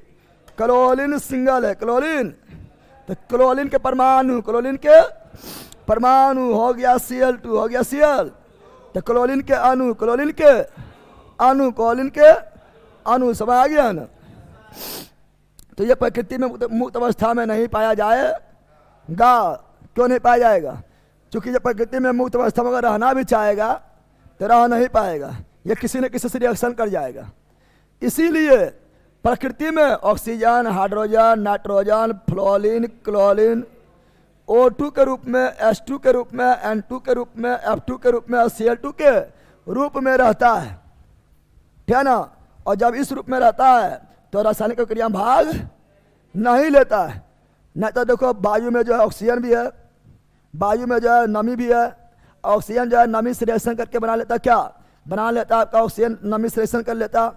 क्लोरीन सिंगल है, क्लोरीन तो क्लोरीन के परमाणु, क्लोरीन के परमाणु। हो गया Cl2, हो गया Cl तो क्लोरीन के अणु, क्लोरीन के अणु, क्लोरीन के अणु। समझ आ गया ना? तो ये प्रकृति में मुक्त अवस्था में नहीं पाया जाएगा। क्यों नहीं पाया जाएगा? क्योंकि जब प्रकृति में मुक्त अवस्था में अगर रहना भी चाहेगा तो रह नहीं पाएगा, ये किसी न किसी से रिएक्शन कर जाएगा। इसीलिए प्रकृति में oxygen, hydrogen, nitrogen, fluorine, chlorine O2 के रूप में, H2 के रूप में, N2 के रूप में, F2 के रूप में और Cl2 के रूप में रहता है, ठीक है ना? और जब इस रूप में रहता है तो रासायनिक प्रक्रिया में भाग नहीं लेता है। नहीं तो देखो वायु में जो है ऑक्सीजन भी है, वायु में जो है नमी भी है। ऑक्सीजन जो है नमी से रिएक्शन करके बना लेता, क्या बना लेता? आपका ऑक्सीजन नमी से रिएक्शन कर लेता,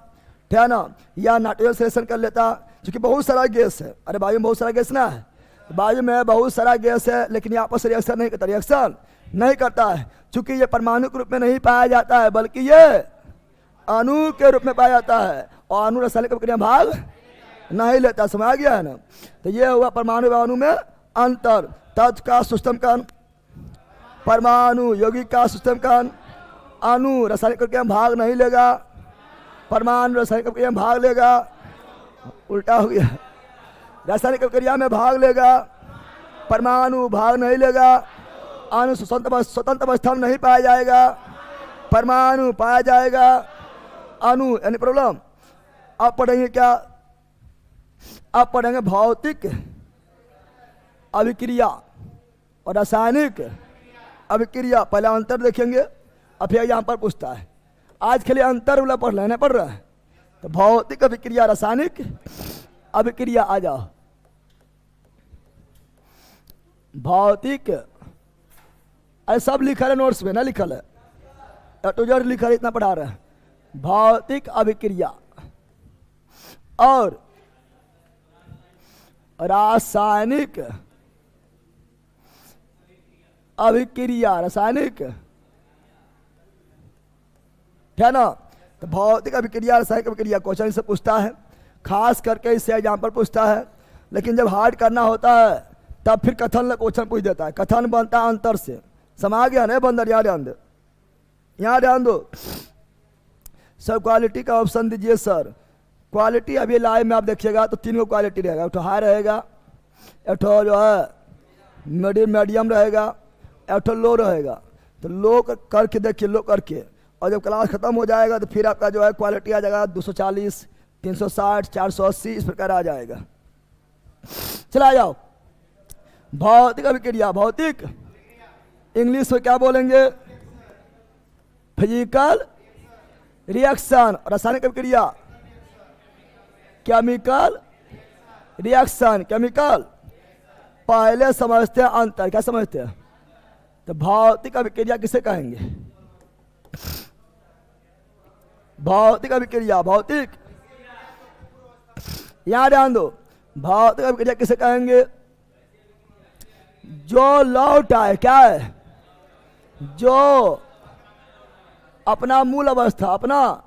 ठीक है ना? या नाइट्रोजन से रिएक्शन कर लेता, क्योंकि बहुत सारा गैस है। अरे वायु में बहुत सारा गैस ना है, वायु में बहुत सारा गैस है, लेकिन ये आपस में रिएक्शन नहीं करता, रिएक्शन नहीं करता है। चूंकि ये परमाणु के रूप में नहीं पाया जाता है, बल्कि ये अणु के रूप में पाया जाता है, और अणु रासायनिक प्रक्रिया भाग नहीं लेता। समझ आ गया है ना? तो ये हुआ परमाणु व अणु में अंतर। तत्व का सिस्टम का परमाणु, यौगिक का सिस्टम का अणु रासायनिक प्रक्रिया में भाग नहीं लेगा, परमाणु रासायनिक प्रक्रिया में भाग लेगा। उल्टा हो गया, रासायनिक प्रक्रिया में भाग लेगा, परमाणु भाग नहीं लेगा। अणु स्वतंत्र अवस्था में नहीं पाया जाएगा, परमाणु पाया जाएगा, अणु यानी प्रॉब्लम। अब पढ़ेंगे क्या? अब पढ़ेंगे भौतिक अभिक्रिया और रासायनिक अभिक्रिया। पहले अंतर देखेंगे, अब फिर यहाँ पर पूछता है। आज के लिए अंतर वाला पढ़ लेना पड़ रहा है। तो भौतिक अभिक्रिया, रासायनिक अभिक्रिया। आ जाओ। भौतिक, अरे सब लिखा है नोट्स में, ना लिखल है टू जेड लिखा है, इतना पढ़ा रहा है। भौतिक अभिक्रिया और रासायनिक अभिक्रिया, रासायनिक, है ना? तो भौतिक अभिक्रिया, रासायनिक अभिक्रिया क्वेश्चन से पूछता है, खास करके इससे एग्जाम्पल पूछता है। लेकिन जब हार्ड करना होता है तब फिर कथन क्वेश्चन पूछ देता है। कथन बनता है अंतर से। समा गया नहीं बंदर? यहाँ ध्यान दो, यहाँ ध्यान दो। सर क्वालिटी का ऑप्शन दीजिए सर। क्वालिटी अभी लाइव में आप देखिएगा तो 3 क्वालिटी रहेगा। एक तो हाई रहेगा, एक तो जो है मीडियम रहेगा, एक तो लो रहेगा। तो लो करके देखिए, लो करके, और जब क्लास खत्म हो जाएगा तो फिर आपका जो है क्वालिटी आ जाएगा 240, 360, 480 इस प्रकार आ जाएगा। चला जाओ। भौतिक अभिक्रिया, भौतिक इंग्लिश में क्या बोलेंगे? Physical reaction. रासायनिक अभिक्रिया केमिकल रिएक्शन, केमिकल। पहले समझते हैं अंतर, क्या समझते हैं? तो भौतिक अभिक्रिया किसे कहेंगे? भौतिक अभिक्रिया, भौतिक यहां ध्यान दो, भौतिक अभिक्रिया किसे कहेंगे? जो लौट आए, क्या है? जो अपना मूल अवस्था, अपना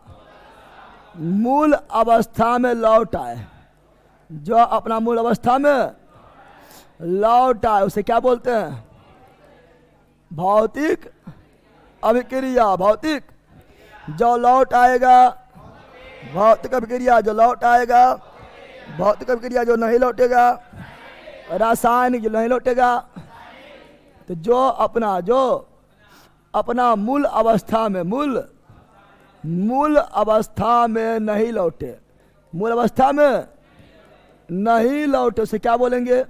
मूल अवस्था में लौट आए, जो अपना मूल अवस्था में लौट आए उसे क्या बोलते हैं? भौतिक अभिक्रिया। भौतिक जो लौट आएगा, भौतिक अभिक्रिया जो लौट आएगा, भौतिक अभिक्रिया जो नहीं लौटेगा, रासायनिक जो नहीं लौटेगा। तो जो अपना मूल अवस्था में, मूल अवस्था में नहीं लौटे, मूल अवस्था में नहीं लौटे उसे क्या बोलेंगे?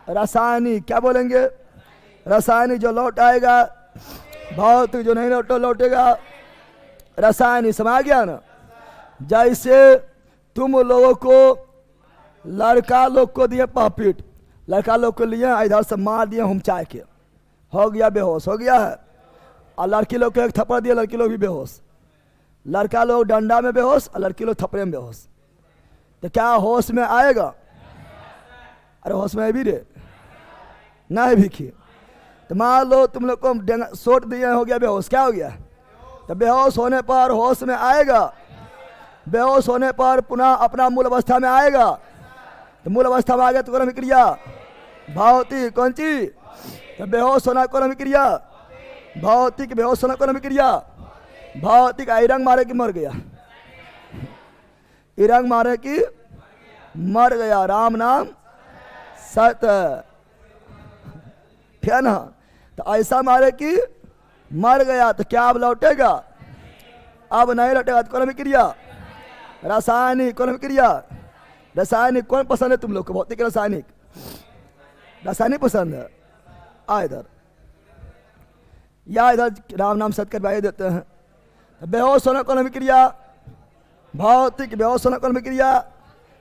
रासायनिक। क्या बोलेंगे? रासायनिक जो लौट आएगा, भौतिक जो नहीं लौटेगा, रासायनिक। समझ गया ना? जैसे तुम लोगों को लड़का लोग को दिए पापीट, लड़का लोग को लिए इधर से मार दिए हुमचा के, हो गया बेहोश, हो गया है। और लड़की लोग को एक थप्पड़ दिया, लड़की लोग भी बेहोश। लड़का लोग डंडा में बेहोश और लड़की लोग थप्पड़े में बेहोश। तो क्या होश में आएगा? अरे होश में भी रे, नहीं भी खी। तो मान लो तुम लोग को सोट दिए, हो गया बेहोश, क्या हो गया? तो बेहोश होने पर होश में आएगा, बेहोश होने पर पुनः अपना मूल अवस्था में आएगा। तो मूल अवस्था में आ गया तो कौन अभिक्रिया? भौतिक। कौन सी? तो बेहोश होना कौन अभिक्रिया? भौतिक। बेहोश होना कौन अभिक्रिया? भौतिक। इरंग मारे कि मर गया? इरंग मारे कि मर गया। राम नाम सत्य, ठीक है ना? तो ऐसा मारे कि मर गया। तो क्या अब लौटेगा? अब नहीं लौटेगा। तो कौन अभिक्रिया? रासायनिक। कौन अभिक्रिया? रासायनिक। कौन पसंद है तुम लोग को? भौतिक, रासायनिक? रासायनिक पसंद है। आ इधर, या इधर राम नाम सत्य कर देते हैं। बेहोश होना कौन अभिक्रिया? भौतिक। बेहोश होना कौन अभिक्रिया?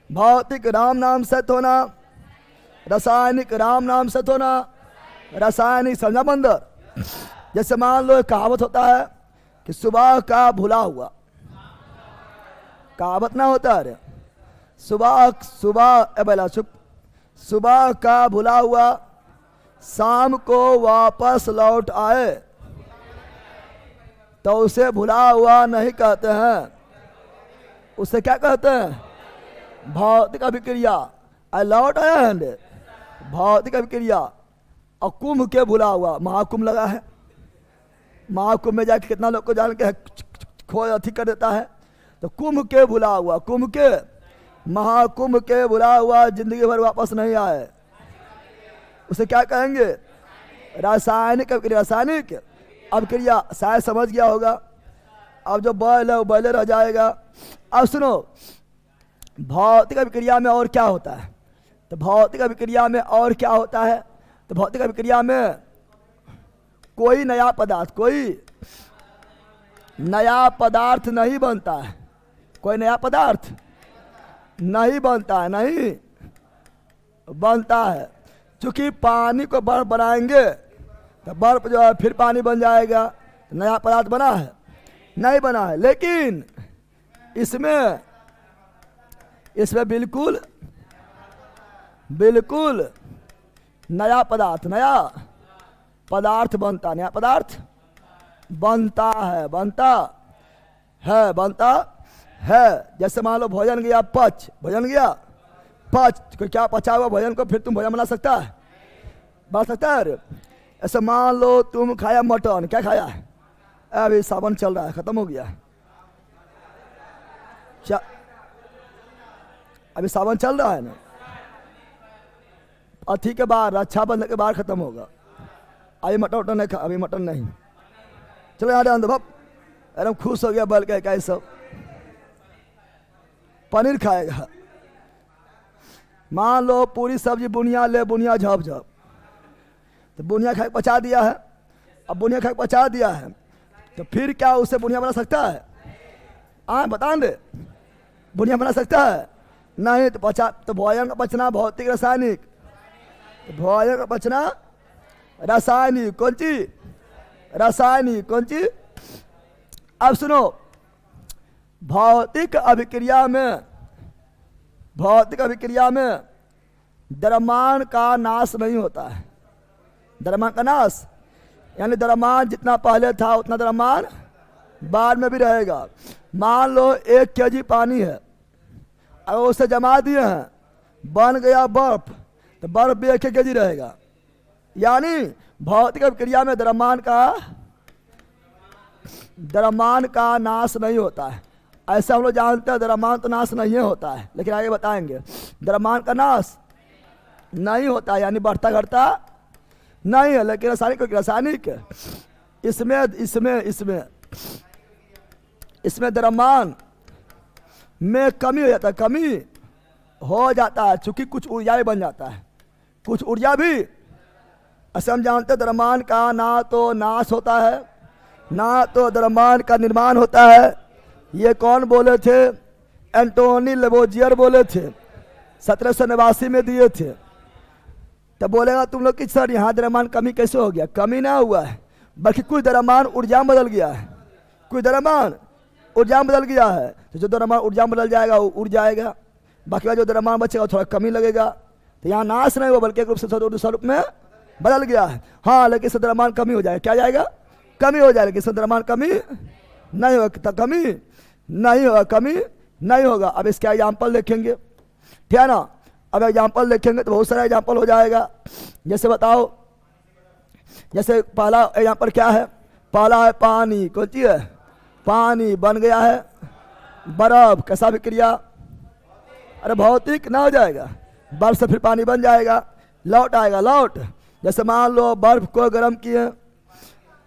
भौतिक। राम नाम सत्य होना, रासायनिक। राम नाम सत्य होना, रासायनिक। समझा बंदर? जैसे मान लो कहावत होता है कि सुबह का भुला हुआ, कहावत ना होता है, सुबह का भुला हुआ शाम को वापस लौट आए तो उसे भुला हुआ नहीं कहते हैं, उसे क्या कहते हैं? भौतिक अभिक्रिया। लौट आया है, भौतिक अभिक्रिया। और कुंभ के भुला हुआ, महाकुंभ लगा है, महाकुंभ में जाके कितना लोग को जान के खो अथी कर देता है। तो कुंभ के भुला हुआ, कुंभ के, महाकुंभ के भुला हुआ जिंदगी भर वापस नहीं आए, उसे क्या कहेंगे? रासायनिक अभिक्रिया। रासायनिक अभिक्रिया शायद समझ गया होगा। अब जो बैल है वो बैले रह जाएगा। अब सुनो, भौतिक अभिक्रिया में और क्या होता है? तो भौतिक अभिक्रिया में और क्या होता है? तो भौतिक अभिक्रिया में कोई नया पदार्थ नहीं बनता है, कोई नया पदार्थ नहीं बनता है, नहीं बनता है। चूंकि पानी को बर्फ बनाएंगे तो बर्फ जो है फिर पानी बन जाएगा, तो नया पदार्थ बना है? नहीं बना है। लेकिन इसमें बिल्कुल नया पदार्थ बनता है। जैसे मान लो भोजन गया पच, तो क्या पचा हुआ भोजन को फिर तुम भोजन बना सकता है? ऐसे मान लो तुम खाया मटन, क्या खाया है? अभी सावन चल रहा है, खत्म हो गया, अभी सावन चल रहा है ना, अथी के बाद, रक्षाबंधन के बाद खत्म होगा। अभी मटन नहीं खा, अभी मटन नहीं। चलो यहाँ ध्यान दो बाप, एकदम खुश हो गया बल के सब। पनीर खाएगा, मान लो पूरी सब्जी बुनिया ले, बुनिया झप, तो बुनिया खा के पचा दिया है। अब बुनिया खा के पचा दिया है तो फिर क्या उसे बुनिया बना सकता है? बता दे, बुनिया बना सकता है? नहीं। तो भोजन का पचना भौतिक, रासायनिक। भोजन का पचना रासायनिक। कौन सी? रासायनिक। कौन सी? अब सुनो, भौतिक अभिक्रिया में भौतिक अभिक्रिया में द्रव्यमान का नाश नहीं होता है। द्रव्यमान का नाश यानी द्रव्यमान जितना पहले था उतना द्रव्यमान बाद में भी रहेगा। मान लो 1 kg पानी है, अगर उसे जमा दिए हैं, बन गया बर्फ, तो बर्फ भी 1 kg रहेगा। यानी भौतिक अभिक्रिया में द्रव्यमान का नाश नहीं होता है। ऐसा हम लोग जानते हैं द्रव्यमान तो नाश नहीं होता है, लेकिन आगे बताएंगे द्रव्यमान का नाश नहीं होता, यानी बढ़ता घटता नहीं है। लेकिन रासायनिक इसमें द्रव्यमान में कमी हो जाता है, कमी हो जाता है, चूंकि कुछ ऊर्जा भी बन जाता है, कुछ ऊर्जा भी। ऐसे हम जानते हैं द्रव्यमान का ना तो नाश होता है ना तो द्रव्यमान का निर्माण होता है। ये कौन बोले थे? एंटोनी लेवोजियर बोले थे, 1789 में दिए थे। तब बोलेगा तुम लोग कि सर यहाँ द्रव्यमान कमी कैसे हो गया? कमी ना हुआ है, बल्कि कुछ द्रव्यमान ऊर्जा में बदल गया है, कुछ द्रव्यमान ऊर्जा में बदल गया है। तो जो द्रव्यमान ऊर्जा में बदल जाएगा वो उड़ जाएगा, बाकी का जो द्रव्यमान बचेगा थोड़ा कमी लगेगा। तो यहाँ नाश नहीं हुआ बल्कि एक रूप से दूसरे रूप में बदल गया है। हाँ, लेकिन इससे द्रव्यमान कमी हो जाएगा, क्या जाएगा? कमी हो जाएगा। इससे द्रव्यमान कमी नहीं होगा, कमी नहीं होगा, कमी नहीं होगा। अब इसका एग्जाम्पल देखेंगे, ठीक है ना? अब एग्जाम्पल देखेंगे तो बहुत सारा एग्जाम्पल हो जाएगा। जैसे बताओ, जैसे पहला एग्जाम्पल क्या है? पहला है पानी। कौन चीज है? पानी बन गया है बर्फ, कैसा विक्रिया? अरे भौतिक ना हो जाएगा, बर्फ से फिर पानी बन जाएगा, लौट आएगा, लौट। जैसे मान लो बर्फ को गर्म किए,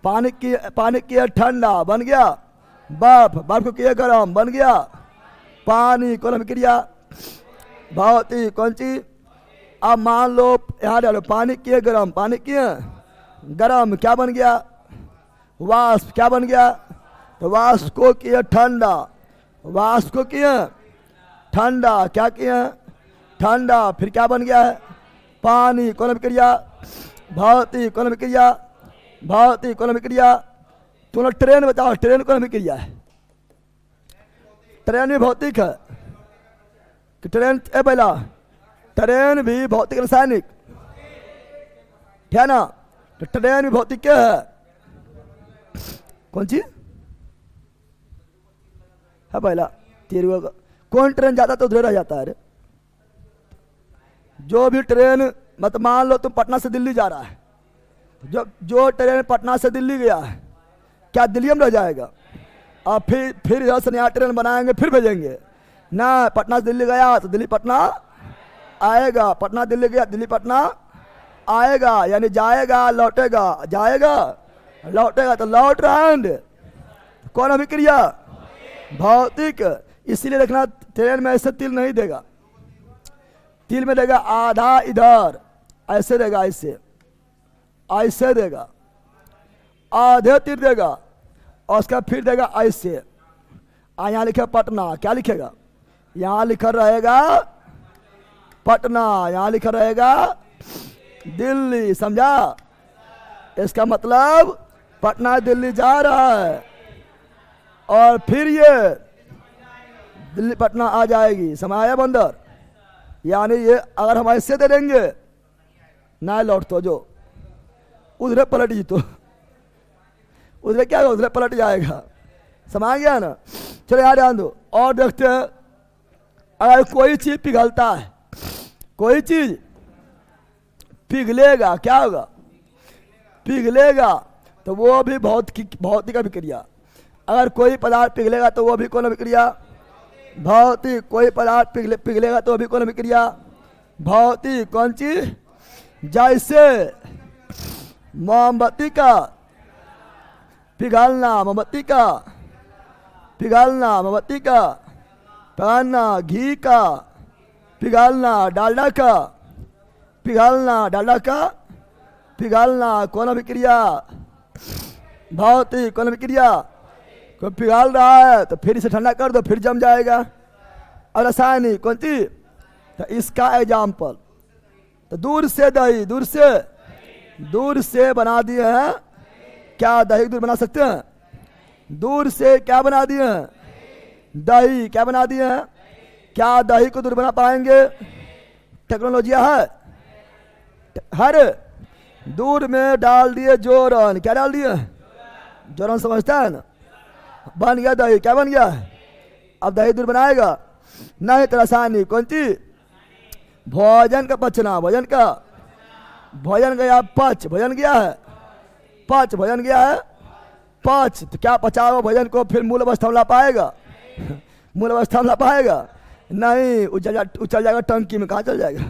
पानी किए ठंडा, बन गया बर्फ, बर्फ को किए गर्म, बन गया पानी। कौन विक्रिया? भौतिक। कौन चीज? अब मान लो यहाँ डालो, पानी किए गर्म, पानी किए गर्म, क्या बन गया? वाष्प। क्या बन गया? तो वाष्प को किए ठंडा, वाष्प को किए ठंडा, क्या किए? ठंडा, फिर क्या बन गया है? पानी। कौन विक्रिया? भौतिक। कौन विक्रिया? भौतिक। कौन विक्रिया? तुम लोग ट्रेन बताओ, ट्रेन कौन विक्रिया है? ट्रेन भी भौतिक है कि ट्रेन? पहला ट्रेन भी भौतिक रासायनिक, ठीक है ना? तो ट्रेन भी भौतिक क्या है? कौन चीज है? पहला तेरवा का कौन ट्रेन जाता तो उधर रह जाता है? जो भी ट्रेन, मतलब मान लो तुम पटना से दिल्ली जा रहा है, जो ट्रेन पटना से दिल्ली गया है, क्या दिल्ली में रह जाएगा? और फिर इधर से नया ट्रेन बनाएंगे, फिर भेजेंगे ना। पटना से दिल्ली गया तो दिल्ली पटना आएगा, पटना दिल्ली गया, दिल्ली पटना आएगा, यानी जाएगा लौटेगा, जाएगा लौटेगा, तो लौट रहा। कौन अभिक्रिया? भौतिक। इसीलिए देखना ट्रेन में ऐसे तिल नहीं देगा, तिल में देगा आधा इधर, ऐसे देगा, ऐसे देगा, आधे तीर देगा, और उसका फिर देगा ऐसे। यहाँ लिखे पटना, क्या लिखेगा? यहाँ लिखा रहेगा पटना, यहाँ लिखा रहेगा दिल्ली। समझा? इसका मतलब पटना दिल्ली जा रहा है और फिर ये दिल्ली पटना आ जाएगी। समझ आया बंदर? यानी ये अगर हम ऐसे दे देंगे ना, लौट तो जो उधर पलट जी, तो उधर क्या होगा? उधर पलट जाएगा। समझ गया ना? चलो यार ध्यान दो और देखते हैं। अगर कोई चीज पिघलता है, कोई चीज पिघलेगा, क्या होगा? पिघलेगा, तो वो भी भौतिक अभिक्रिया। अगर कोई पदार्थ पिघलेगा तो वो भी कौन अभिक्रिया? भौतिक। कोई पदार्थ पिघलेगा तो वो भी कौन अभिक्रिया? भौतिक। कौन चीज? जैसे मोमबत्ती का पिघलना, मोमबत्ती का पिघलना, मोमबत्ती का पिघलना, घी का पिघलना, डालडा का पिघलना, डालडा का पिघलना। कौन अभिक्रिया? भौतिक। कौन अभिक्रिया? कोई पिघल रहा है तो फिर इसे ठंडा कर दो, फिर जम जाएगा। और रासायनिक। कौन चीज? तो इसका एग्जाम्पल, तो दूर से दही, दूर से बना दिए हैं। क्या दही दूर बना सकते हैं? दूर से क्या बना दिए हैं? दही। क्या बना दिए हैं? क्या दही को दूध बना पाएंगे? टेक्नोलॉजिया है। हर दूध में डाल दिए जोरन, क्या डाल दिए? जोरन, समझता है ना? बन गया दही, क्या बन गया? अब दही दूध बनाएगा नहीं तो रासायनिक। कौन चीज? भोजन का पचना, भोजन का, भोजन गया पच, भोजन गया है पच, भोजन गया है पच, तो क्या पचाओ भोजन को फिर मूल अवस्था में ला पाएगा? मूल अवस्था में ला पाएगा नहीं, उछल जाएगा टंकी में। कहाँ चल जाएगा?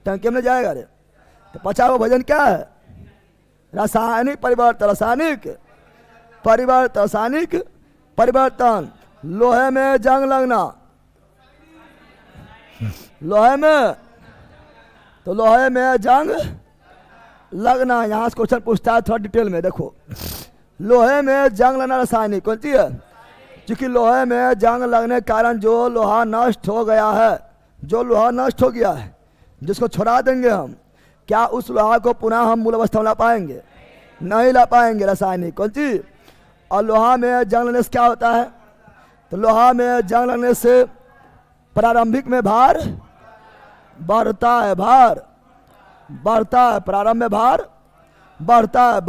टंकी में जाएगा रे। तो पचाओ भोजन क्या है? रासायनिक परिवर्तन, रासायनिक परिवर्तन, रासायनिक परिवर्तन। लोहे में जंग लगना, लोहे में, तो लोहे में जंग लगना, यहां से क्वेश्चन पूछता है थोड़ा डिटेल में। देखो, लोहे में जंग लगना रासायनिक कौन सी है? क्योंकि लोहे में जंग लगने के कारण जो लोहा नष्ट हो गया है, जो लोहा नष्ट हो गया है, जिसको छुड़ा देंगे हम, क्या उस लोहा को पुनः हम मूल अवस्था में ला पाएंगे? नहीं ला पाएंगे। रासायनिक कौन सी? और लोहा में जंग लगने से क्या होता है? तो लोहा में जंग लगने से प्रारंभिक में भार बढ़ता है, भार बढ़ता है, प्रारंभ में भार बढ़ता है,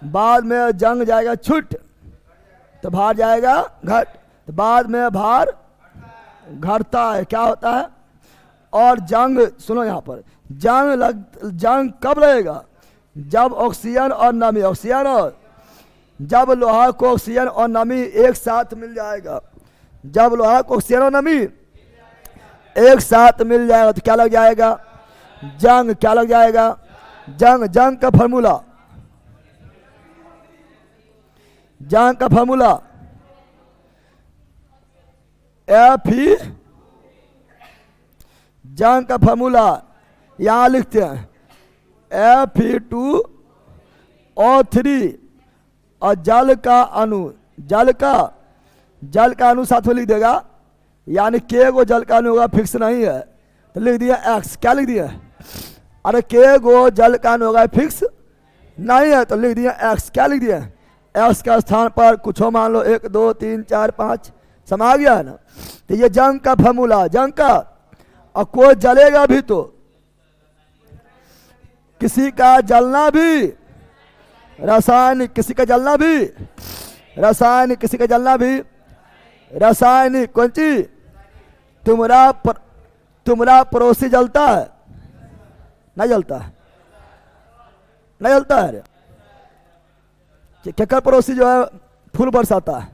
बाद में जंग जाएगा छुट, तो भार जाएगा घट, तो बाद में भार घटता है, क्या होता है? और जंग, सुनो यहाँ पर, जंग कब लगेगा? जब ऑक्सीजन और नमी, ऑक्सीजन और, जब लोहा को ऑक्सीजन और नमी एक साथ मिल जाएगा, जब लोहा को ऑक्सीजन और नमी एक साथ मिल जाएगा तो क्या लग जाएगा? जंग। क्या लग जाएगा? जंग। जंग का फॉर्मूला, जंग का फॉर्मूला Fe, जंग का फॉर्मूला यहां लिखते हैं Fe2O3, और जल का अणु, जल का अणु साथ में लिख देगा, यानी के गो जल का अणु होगा, फिक्स नहीं है, तो लिख दिया एक्स। क्या लिख दिया? अरे के गो जल का अणु होगा, फिक्स नहीं है, तो लिख दिया एक्स। क्या लिख दिया? एक्स का स्थान पर कुछ हो, मान लो 1 2 3 4 5 समा गया है ना। तो ये जंग का फॉर्मूला, जंग का। और कोई जलेगा भी तो, किसी का जलना भी रासायनिक, किसी का जलना भी रासायनिक, किसी का जलना भी रासायनिक। कौन सी? तुम्हारा पड़ोसी जलता है? नहीं जलता है, नहीं जलता है। क्या पड़ोसी जो है फूल बरसाता है,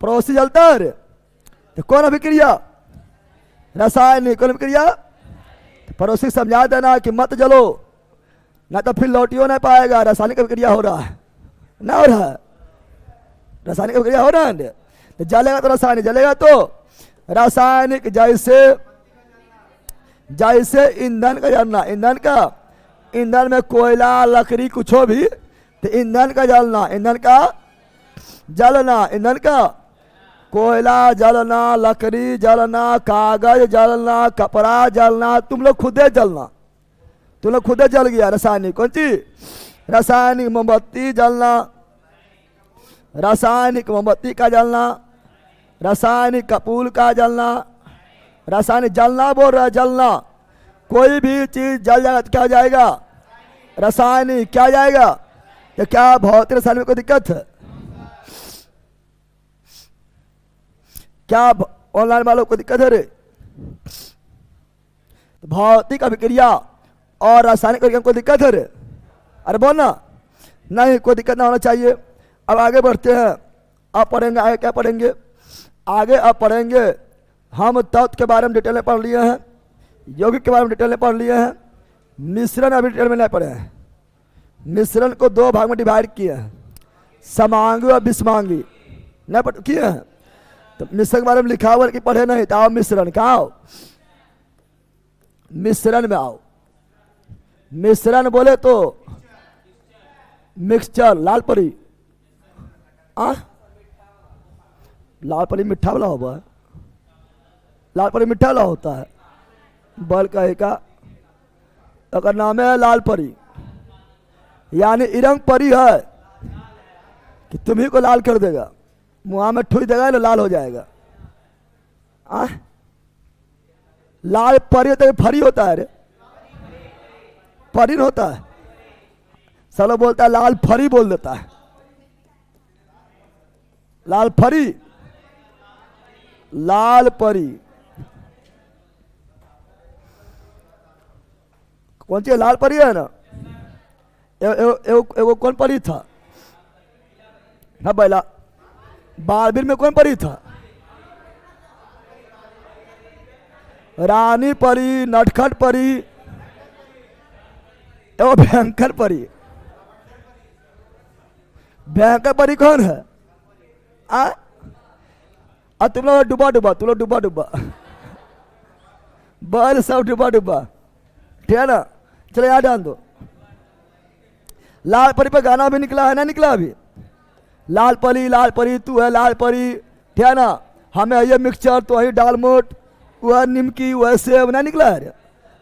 पड़ोसी जलता है रे। तो कौन अभिक्रिया? रासायनिक। कौन अभिक्रिया? पड़ोसी समझा देना कि मत जलो, ना तो फिर लौटियो नहीं पाएगा। रासायनिक अभिक्रिया हो रहा है, ना हो रहा है? रासायनिक अभिक्रिया हो रहा है, तो जलेगा तो रासायनिक, जलेगा तो रासायनिक। जैसे ईंधन का जलना, ईंधन में कोयला लकड़ी कुछ हो भी, तो ईंधन का जलना, ईंधन का जलना, ईंधन का, कोयला जलना, लकड़ी जलना, कागज जलना, कपड़ा जलना, तुम लोग खुदे जलना, तुम लोग खुदे जल गया। रासायनिक। कौन सी? रासायनिक। मोमबत्ती जलना, रासायनिक मोमबत्ती का जलना, रासायनिक कपूर का जलना, रासायनिक जलना बोल रहा है, जलना। कोई भी चीज जल जाएगा तो क्या हो जाएगा? रासायनिक। क्या जाएगा? तो क्या भौतिक रासायनिक में कोई दिक्कत है? क्या ऑनलाइन वालों को दिक्कत है रे? तो भौतिक अभिक्रिया और रासायनिक अभिक्रिया को दिक्कत है रे? अरे बोलना नहीं, कोई दिक्कत ना होना चाहिए। अब आगे बढ़ते हैं, अब पढ़ेंगे आगे क्या पढ़ेंगे? आगे अब पढ़ेंगे हम तत्व के बारे में डिटेल में पढ़ लिए हैं, यौगिक के बारे में डिटेल में पढ़ लिए हैं, मिश्रण अभी डिटेल में नहीं पढ़े हैं। मिश्रण को 2 भाग में डिवाइड किए हैं, समांगी और विषमांगी, नहीं किए हैं। तो मिश्रण के बारे में लिखा हुआ कि पढ़े नहीं, तो आओ मिश्रण। कहाँ आओ? मिश्रण में आओ। मिश्रण बोले तो मिक्सचर, लाल परी, लाल परी मिठा वाला हुआ है, लाल परी मिठा वाला होता है, बल कहे का, अगर नाम है लाल परी, यानी इरंग परी है कि तुम्ही को लाल कर देगा, मुँह में ठुई देगा तो लाल हो जाएगा। लाल परी होता है, फरी होता है रे, परी होता है। चलो बोलता है लाल फरी बोल देता है, लाल फरी, लाल परी। कौन सी लाल परी है ना? एगो कौन परी था? हाँ बैला, बारबीर में कौन परी था? रानी परी, नटखट परी, एवं भयंकर परी। भयंकर परी कौन है? तुम लोग डूबा डूबा, तुम लोग डूबा डूबा, बैल सब डूबा डूबा, ठीक है ना? चलो याद डाल दो। लाल परी पे गाना भी निकला है ना? निकला अभी, लाल परी तू है लाल परी, ठीक है ना? हमें ये मिक्सचर तो वही डालमोट, वह निमकी, वह सेब ना निकला है।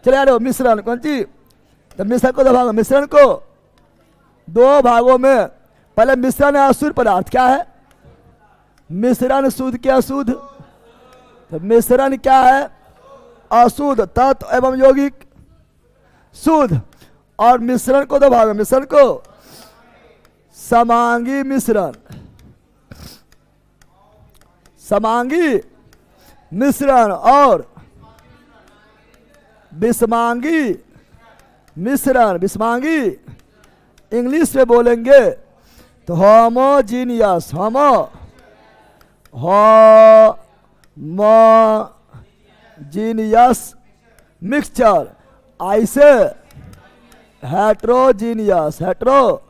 चलो यार मिश्रण कौन सी? तो मिश्रण को दो भागों, मिश्रण को दो भागों में। पहले मिश्रण है अशुद्ध पदार्थ, क्या है? मिश्रण शुद्ध क्या शुद्ध? तो मिश्रण क्या है? अशुद्ध तत्व एवं यौगिक शुद्ध। और मिश्रण को दो भागों, मिश्रण को समांगी मिश्रण, समांगी मिश्रण और विषमांगी मिश्रण। विषमांगी इंग्लिश में बोलेंगे तो होमोजीनियस, होमोजीनियस मिक्सचर। ऐसे heterogeneous, heterogeneous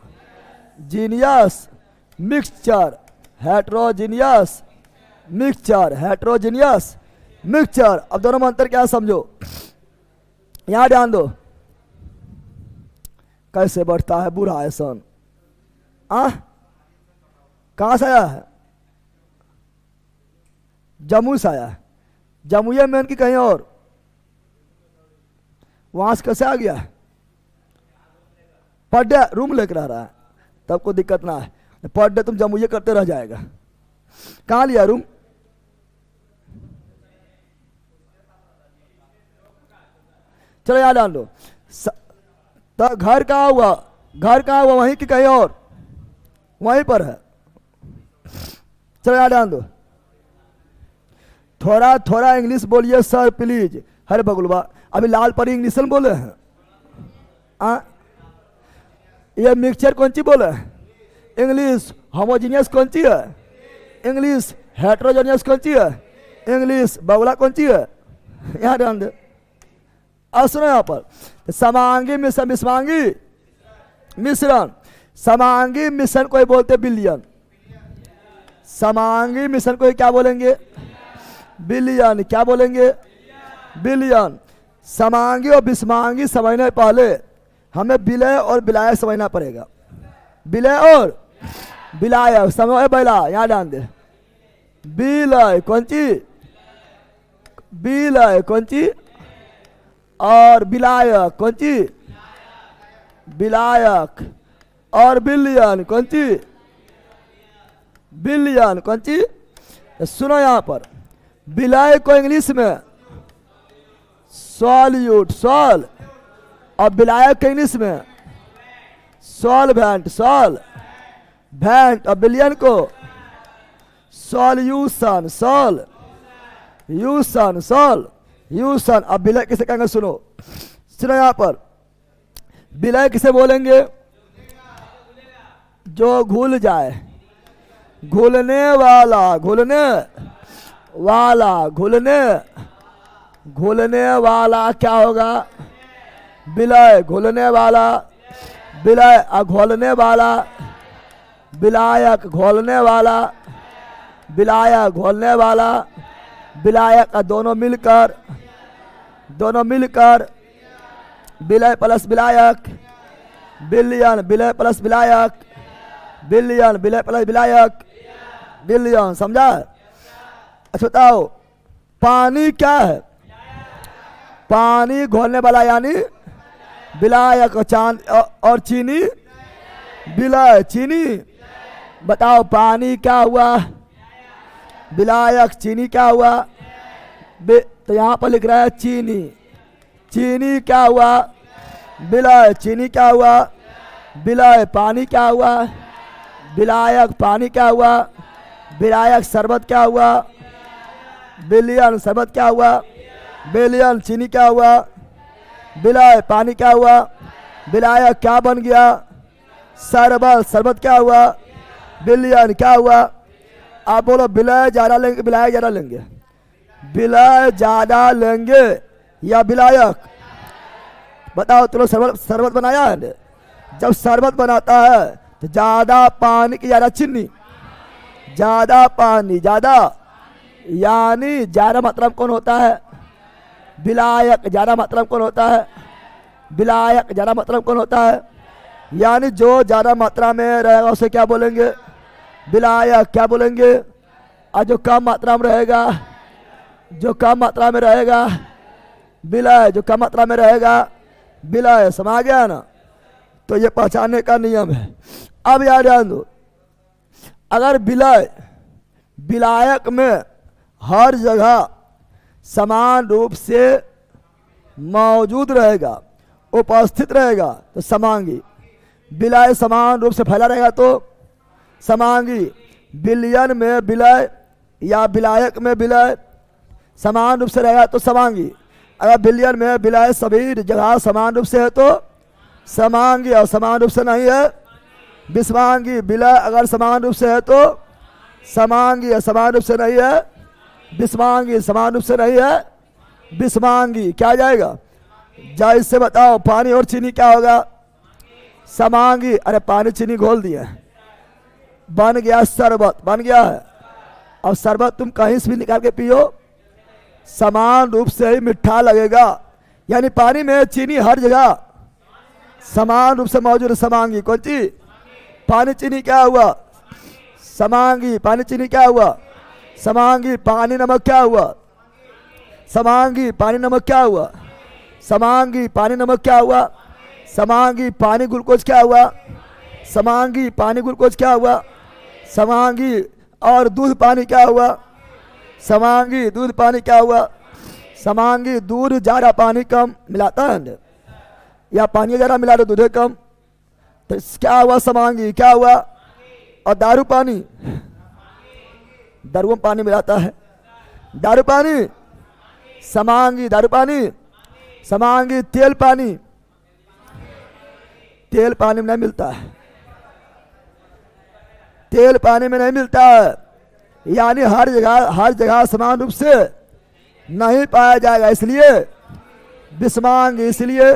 mixture, heterogeneous mixture, heterogeneous mixture. अब दोनों में अंतर क्या समझो, यहां ध्यान दो। कैसे बढ़ता है बुरा ऐसन? कहां से आया है? जम्मू से आया है। जम्मू में की कहीं और, वहां से कैसे आ गया है? पर डे रूम लेकर रह रहा है, तब कोई दिक्कत ना है। पर डे तुम जम्मू करते रह जाएगा। कहां लिया रूम? चलो याद डाल दो। तो घर कहाँ हुआ? घर कहाँ हुआ? वहीं की कहीं और? वहीं पर है। चलो याद डाल दो। थोड़ा थोड़ा इंग्लिश बोलिए सर प्लीज। हरे बगुलबा, अभी लाल परी इंग्लिश में बोले हैं। ये मिक्सचर कौन सी बोले? इंग्लिश। होमोजीनियस कौन सी है? इंग्लिश। हेट्रोजीनियस कौन सी है? इंग्लिश। बगुला कौन सी है? यहाँ ध्यान दे। अब सुनो यहाँ पर, समांगी मिश्रण, विषमांगी मिश्रण। समांगी मिश्रण को बोलते बिलियन। समांगी मिश्रण को क्या बोलेंगे? बिलियन। क्या बोलेंगे? बिलियन। समांगी और विषमांगी समझने पहले हमें विलय और विलायक समझना पड़ेगा। विलय और विलायक समझ बैला, यहाँ ध्यान दे। विलय कौन सी? विलय कौन सी? और विलायक कौन सी? विलायक। और बिलियन कौन सी? बिलियन कौन सी? सुनो यहां पर, विलय को इंग्लिश में सॉल्यूट, सॉल। और विलायक के इंग्लिश में सॉल्वेंट, सॉल्वेंट। और बिलियन को सॉल्यूशन, सॉल्यूशन, सॉल्यूशन। अब विलय किसे कहेंगे? सुनो सुनो यहां पर, विलय किसे बोलेंगे? जो घुल जाए, घुलने वाला, घुलने वाला, घुलने, घुलने वाला क्या होगा? विलय। घुलने वाला, विलय। घोलने वाला, विलायक। घोलने वाला, विलायक। घोलने वाला, विलायक। दोनों मिलकर, दोनों मिलकर विलय प्लस विलायक, बिलियन। विलय प्लस विलायक, बिलियन। विलय प्लस विलायक, बिलियन। समझा? अच्छा बताओ, पानी क्या है? पानी घोलने वाला यानी विलायक। चांद और चीनी विलय, चीनी। बताओ पानी क्या हुआ? विलायक। चीनी क्या हुआ? तो यहाँ पर लिख रहा है चीनी। चीनी क्या हुआ? विलय। चीनी क्या हुआ? विलय। पानी क्या हुआ? विलायक। पानी क्या हुआ? विलायक। शरबत क्या हुआ? विलयन। शरबत क्या हुआ? विलयन। चीनी क्या हुआ? विलय। पानी क्या हुआ? विलायक। क्या बन गया? शरबत। शरबत क्या हुआ? विलयन। क्या हुआ? आप बोलो विलय ज्यादा लेंगे, विलायक ज्यादा लेंगे? विलय ज्यादा लेंगे या विलायक? बताओ। तुम लोग शरबत शरबत बनाया है? जब शरबत बनाता है तो ज्यादा पानी की ज्यादा चीनी? ज्यादा पानी ज्यादा, यानी ज्यादा मात्रा में कौन होता है? विलायक। ज्यादा मात्रा में कौन होता है? विलायक। ज्यादा मात्रा में कौन होता है? यानी जो ज्यादा मात्रा में रहेगा उसे क्या बोलेंगे? विलायक। क्या बोलेंगे? और जो कम मात्रा में रहेगा, जो कम मात्रा में रहेगा विलय। जो कम मात्रा में रहेगा विलय। समझ गया ना? तो ये पहचानने का नियम है। अब याद ध्यान दो, अगर विलय विलायक में हर जगह समान रूप से मौजूद रहेगा, उपस्थित रहेगा तो समांगी। विलय समान रूप से फैला रहेगा तो समांगी। विलयन में विलय या विलायक में विलय समान रूप से रहेगा तो समांगी। अगर विलयन में विलय सभी जगह समान रूप से है तो समांगी, और समान रूप से नहीं है विषमांगी। विलय अगर समान रूप से है तो समांगी, और समान रूप से नहीं है विषमांगी। समान रूप से नहीं है विषमांगी। क्या आ जाएगा? जैसे बताओ, पानी और चीनी क्या होगा? समांगी। अरे पानी चीनी घोल दिया, बन गया शरबत। बन गया है। अब शरबत तुम कहीं से भी निकाल के पियो, समान रूप से ही मीठा लगेगा। यानी पानी में चीनी हर जगह समान रूप से मौजूद है। समांगी। कौन चीज? पानी चीनी क्या हुआ? समांगी। पानी चीनी क्या हुआ? समांगी। पानी नमक क्या हुआ? समांगी। पानी नमक क्या हुआ? समांगी। पानी नमक क्या हुआ? समांगी। पानी ग्लूकोज क्या हुआ? समांगी। पानी ग्लूकोज क्या हुआ? समांगी। और दूध पानी क्या हुआ? समांगी। दूध पानी क्या हुआ? समांगी। दूध ज्यादा पानी कम मिलाता है या पानी ज्यादा मिला दो दूध कम, तो क्या हुआ? समांगी। क्या हुआ? और दारू पानी, दारू में पानी मिलाता है, दारू पानी समांगी। दारू पानी समांगी। तेल पानी, तेल पानी में नहीं मिलता है, तेल पानी में नहीं मिलता है। यानी हर जगह समान रूप से नहीं पाया जाएगा, इसलिए विषमांगी। इसलिए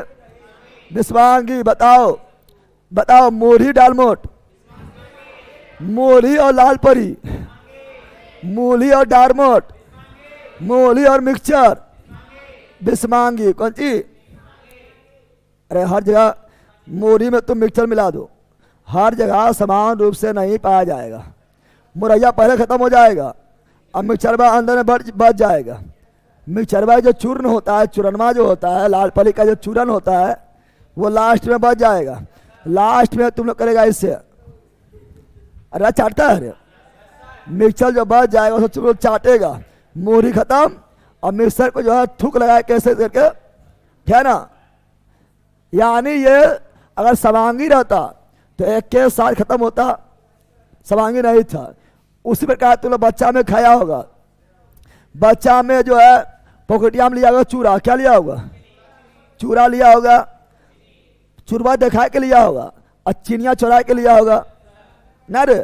विषमांगी। बताओ बताओ, मोरी डालमोट, मोली और लाल परी, मूली और डारमोट, मूली और मिक्सचर, विषमांगी। कौन सी? अरे हर जगह मोरी में तुम मिक्सचर मिला दो, हर जगह समान रूप से नहीं पाया जाएगा। मुरैया पहले खत्म हो जाएगा, अब मिक्सचरवा अंदर में बच जाएगा। मिक्सचरवा जो चूर्ण होता है, चूरनमा जो होता है, लाल परी का जो चूरन होता है, वो लास्ट में बच जाएगा। लास्ट में तुम लोग करेगा इससे, अरे चाटता है, मिक्सचर जो बच जाएगा उसको तुम लोग चाटेगा। मोरी खत्म, और मिक्सचर को जो है थूक लगाए कैसे करके, है ना? यानी ये अगर समांगी रहता तो एक के साथ खत्म होता, समांगी नहीं था। उसी प्रकार तुम लोग बच्चा में खाया होगा, बच्चा में जो है पॉकेटिया में लिया होगा चूरा, क्या लिया होगा? चूरा लिया होगा, चूरवा दिखा के लिया होगा, और चीनिया चुरा के लिया होगा ना रे?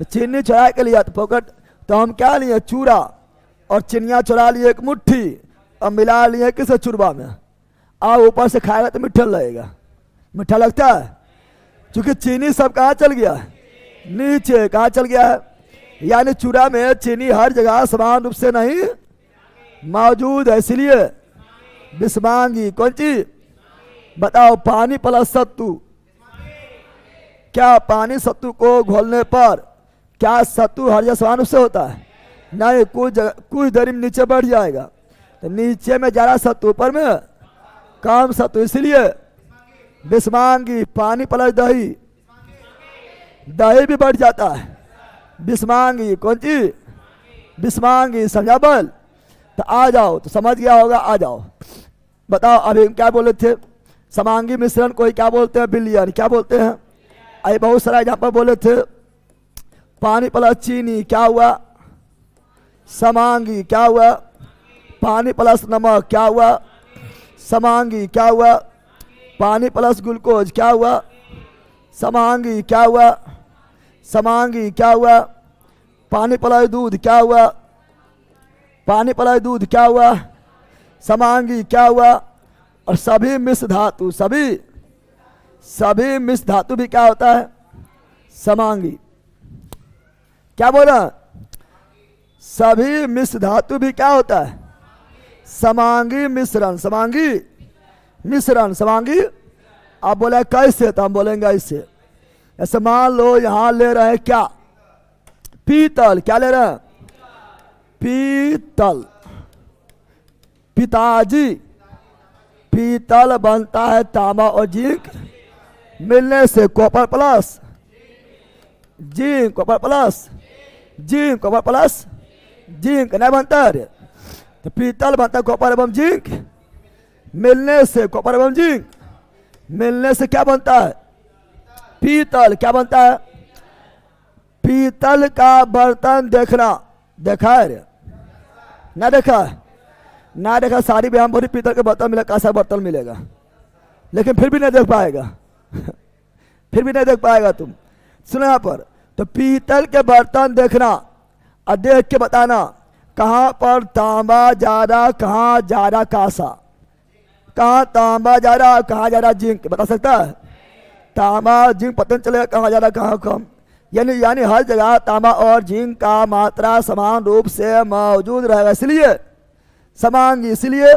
तो चीनी चुरा के लिया तो पॉकेट, तो हम क्या लिए? चूरा और चिनिया चुरा लिए एक मुट्ठी, और मिला लिए किस चूरवा में, और ऊपर से खाएगा तो मीठा लगेगा। मीठा लगता है, क्योंकि चीनी सब कहाँ चल गया? नीचे। कहाँ चल गया है? यानी चूरा में चीनी हर जगह समान रूप से नहीं मौजूद है, इसलिए विषमांगी। कौन सी? बताओ। पानी प्लस सत्तू, क्या पानी सत्तू को घोलने पर क्या सत्तू हर जगह समान रूप से होता है? नहीं, कुछ देर में नीचे बढ़ जाएगा, तो नीचे में ज्यादा सत्तू, ऊपर में कम सत्तू, इसलिए विषमांगी। पानी प्लस दही, दही भी बढ़ जाता है, विषमांगी। कौन सी? विषमांगी। समझा बल? तो आ जाओ, तो समझ गया होगा, आ जाओ। बताओ अभी क्या बोले थे, समांगी मिश्रण कोई क्या बोलते हैं, विलयन क्या बोलते हैं। अभी बहुत सारा यहाँ पर बोले थे पानी प्लस चीनी क्या हुआ, समांगी क्या हुआ, पानी प्लस नमक क्या हुआ, समांगी क्या हुआ, पानी प्लस ग्लूकोज क्या हुआ, समांगी क्या हुआ, समांगी क्या हुआ, पानी प्लस दूध क्या हुआ, पानी प्लस दूध क्या हुआ, समांगी क्या हुआ। और सभी मिश्र धातु, सभी मिश्र धातु भी क्या होता है, समांगी। क्या बोला, सभी मिश्र धातु भी क्या होता है, समांगी मिश्रण, समांगी मिश्रण, समांगी। आप बोले कैसे, तो हम बोलेंगे ऐसे। ऐसे मान लो यहां ले रहे हैं क्या, पीतल, क्या ले रहे हैं, पीतल, पिताजी, पीतल बनता है तांबा और जिंक मिलने से, copper plus zinc, copper plus zinc, copper plus zinc नहीं बनता है। तो पीतल बनता है कॉपर एवं जिंक मिलने से, कॉपर एवं जिंक मिलने से क्या बनता है, पीतल। क्या बनता है, पीतल का बर्तन देखना, देखा है ना, देखा है ना, देखा। सारी व्यायाम भरी पीतल के बर्तन मिलेगा, कैसा बर्तन मिलेगा, लेकिन फिर भी नहीं देख पाएगा फिर भी नहीं देख पाएगा तुम। सुनो यहाँ पर, तो पीतल के बर्तन देखना और देख के बताना कहाँ पर तांबा जा रहा, कहाँ जा रहा कांसा, कहाँ तांबा जा रहा, कहाँ जा रहा जिंक, बता सकता है। तांबा जिंक पता नहीं चलेगा कहाँ जा रहा कहाँ कम, यानी हर जगह तांबा और जिंक का मात्रा समान रूप से मौजूद रहेगा, इसलिए समांगी। इसलिए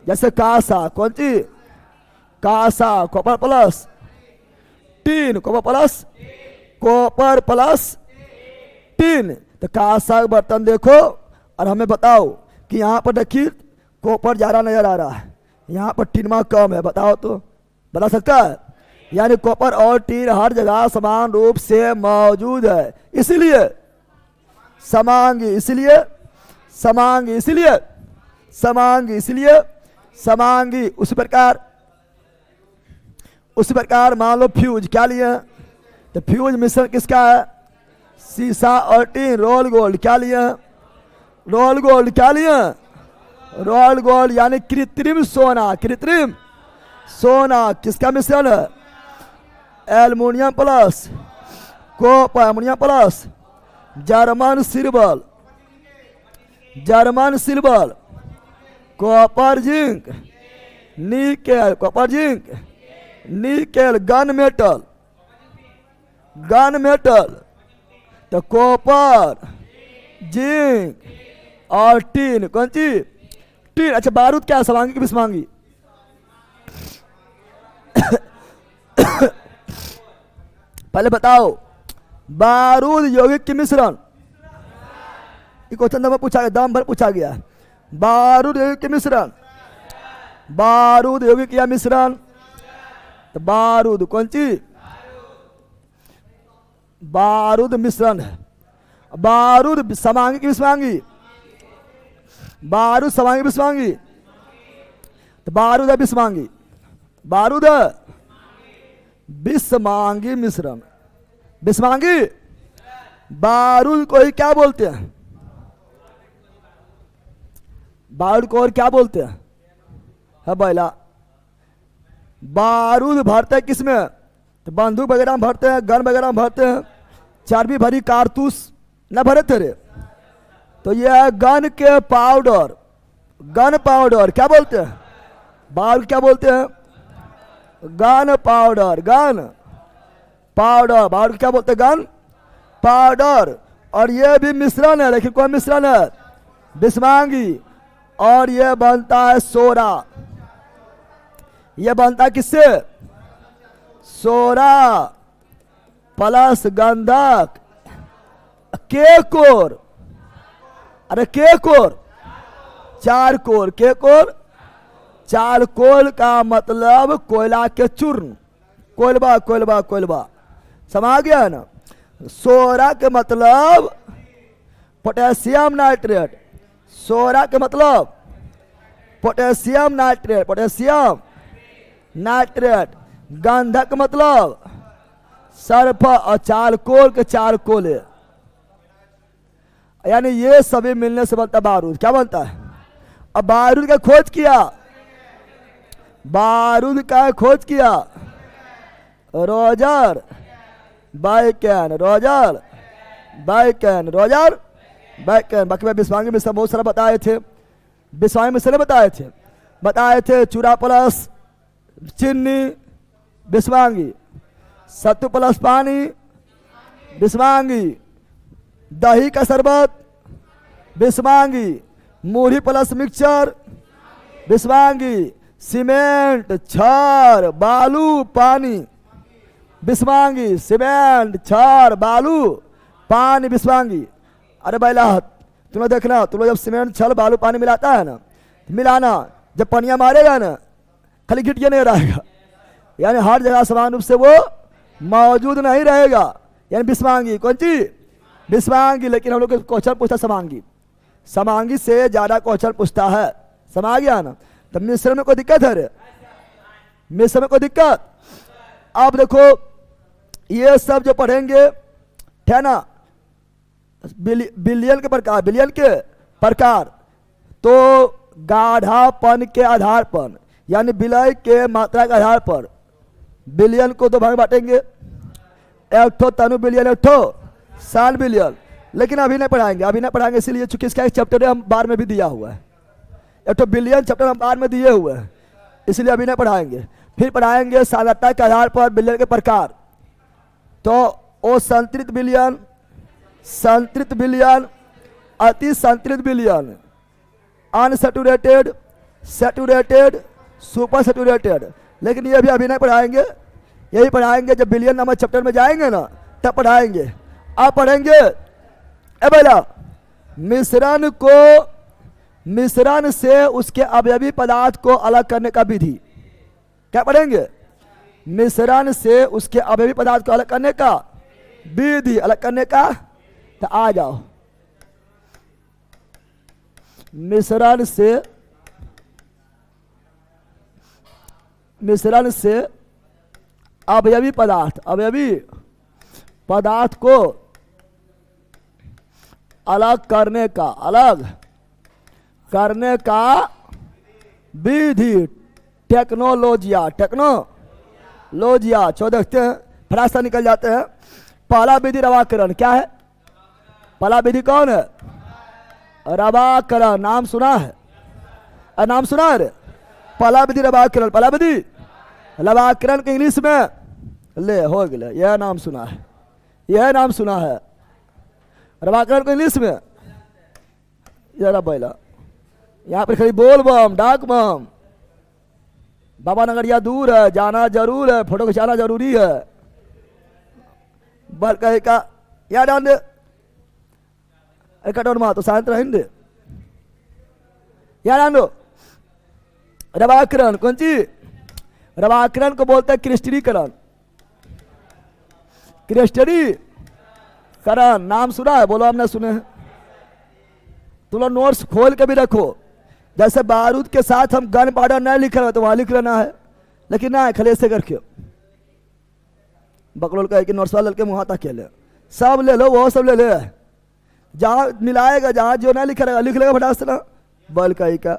जैसे कांसा, कौन सी, कांसा copper plus tin, copper plus, copper plus tin. तो कांसा का बर्तन देखो और हमें बताओ कि यहाँ पर देखिए कॉपर ज्यादा नजर आ रहा है, यहाँ पर टीनमा कम है, बताओ तो, बता सकता है। यानी कॉपर और टीन हर जगह समान रूप से मौजूद है, इसलिए समांगी, इसलिए समांगी, इसलिए समांगी, इसलिए समांगी। उसी प्रकार मान लो फ्यूज क्या लिए, तो फ्यूज मिश्रण किसका है, सीसा और टीन, रोल गोल्ड क्या लिए, रोल गोल्ड क्या लिए, रोल गोल्ड यानी कृत्रिम सोना, कृत्रिम सोना किसका मिश्रण है, aluminium plus copper, aluminium plus German silver, German silver, copper zinc, nickel, copper zinc nickel, gun metal, gun metal. तो कॉपर जिंक और टीन, कौन सी, टीन। अच्छा बारूद क्या है, समांगी की विषमांगी, पहले बताओ बारूद यौगिक की मिश्रण, क्वेश्चन नंबर पूछा गया, दाम भर पूछा गया। बारूद यौगिक के मिश्रण, बारूद यौगिक या मिश्रण, तो बारूद कौन सी, बारूद मिश्रण है। बारूद समांगी की विषमांगी, बारूद समांगी विषमांगी, तो बारूद है विषमांगी, बारूद है विषमांगी मिश्रण, विषमांगी। बारूद को ही क्या बोलते हैं, बारूद को और क्या बोलते हैं, है बैला। बारूद भरते हैं किसमें, तो बंदूक वगैरह में भरते हैं, गन वगैरह में भरते हैं, चर्बी भरी कारतूस न भरे तेरे, तो ये है गन के पाउडर, गन पाउडर क्या बोलते हैं, बारूद क्या बोलते हैं, गन पाउडर, गन पाउडर, बारूद क्या बोलते हैं, गन पाउडर। और ये भी मिश्रण है, लेकिन कौन मिश्रण है, विषमांगी। और ये बनता है सोरा, ये बनता है किससे, सोरा प्लस गंधक, केकोर, अरे केकोर, चारकोल, केकोर चारकोल का मतलब कोयला के चूर्ण, कोयलबा कोयलबा कोयलबा, समझ गया ना। सोरा के मतलब पोटेशियम नाइट्रेट, सोरा के मतलब पोटेशियम नाइट्रेट, पोटेशियम नाइट्रेट। गंधक मतलब सल्फर और चारकोल के चारकोल, यानी ये सभी मिलने से बनता बारूद। क्या बनता है? अब बारूद का खोज किया, बारूद का खोज किया Roger bacon, Roger bacon, Roger bacon. बाकी मैं विश्वांगी मिश्र बहुत सारा बताए थे, विश्वांगी मिश्र ने बताए थे चूरा प्लस चीनी विश्वांगी, सत्तू प्लस पानी विश्वांगी, दही का शरबत विश्वांगी, मूढ़ी प्लस मिक्सचर विश्वांगी, सीमेंट छड़ बालू पानी विश्वांगी, सीमेंट छड़ बालू पानी विश्वांगी। अरे बैला तुम लोग देखना, तुम लोग जब सीमेंट छड़ बालू पानी मिलाता है ना, मिलाना जब पनिया मारेगा ना खाली गिटिया नहीं रहेगा, यानी हर जगह समान रूप से वो मौजूद नहीं रहेगा। यानी विश्वांगी कौन चीज? विश्वांगी। लेकिन हम लोग क्वेश्चन पूछता समांगी, समांगी से ज्यादा क्वेश्चन पूछता है। समा गया ना? तो मिश्रण में कोई दिक्कत है रे? मिश्रण में कोई दिक्कत? अब देखो ये सब जो पढ़ेंगे है ना, बिलियन के प्रकार, बिलियन के प्रकार, तो गाढ़ापन के आधार पर यानी विलय के मात्रा के आधार पर बिलियन को दो भाग बांटेंगे, एक ठो तनु बिलियन, एक ठो सान बिलियन। लेकिन अभी नहीं पढ़ाएंगे, अभी नहीं पढ़ाएंगे इसलिए चूंकि इसका एक चैप्टर हम बार में भी दिया हुआ है, एक ठो बिलियन चैप्टर हम बार में दिए हुए हैं, इसलिए अभी नहीं पढ़ाएंगे। फिर पढ़ाएंगे सांद्रता के आधार पर बिलियन के प्रकार, तो ओ संतृप्त बिलियन, संतृप्त बिलियन, अति संतृप्त billion, unsaturated, saturated, super saturated. लेकिन ये भी अभी नहीं पढ़ाएंगे, यही पढ़ाएंगे जब बिलियन नामक चैप्टर में जाएंगे ना तब पढ़ाएंगे। आप पढ़ेंगे ए बेला मिश्रण को, मिश्रण से उसके अवयवी पदार्थ को अलग करने का विधि। क्या पढ़ेंगे? मिश्रण से उसके अवयवी पदार्थ को अलग करने का विधि, अलग करने का। तो आ जाओ, मिश्रण से, मिश्रण से अवयवी पदार्थ, अवयवी पदार्थ को अलग करने का, अलग करने का विधि, टेक्नोलॉजिया, टेक्नोलॉजिया। चो देखते हैं फटाक से निकल जाते हैं। पहला विधि रवाकरण। क्या है पहला विधि? कौन है? रवाकरण। नाम सुना है? नाम सुना है? पहला विधि रवाकरण, पहला विधि रवाकरण के इंग्लिश में ले हो गया, यह नाम सुना है, यह नाम सुना है रवाकरण को इंग्लिश में। जरा बैला यहाँ पर खड़ी बोल बम, डाक बम, बाबा नगरिया दूर है, जाना जरूर है, फोटो खिंचाना जरूरी है। बर कहे का याद आन दे कटोर मा तो शांत रहेंगे, याद आन दो। रवाकरण कौन सी? रवाकरण को बोलते हैं क्रिस्टलीकरण, क्रिस्टलीकरण। नाम सुना है? बोलो हमने सुने हैं। तुम लोग नोट्स खोल के भी रखो, जैसे बारूद के साथ हम गन पाउडर नहीं लिख रहे तो वहां लिख लेना है, लेकिन ना खलेस से करके बकलोल का नोट्स वाला के मुँह तक ले, सब ले लो, वो सब ले ले, जहां मिलाएगा, जहां जो नहीं लिख रहेगा लिख लेगा फटाक से ना। बल का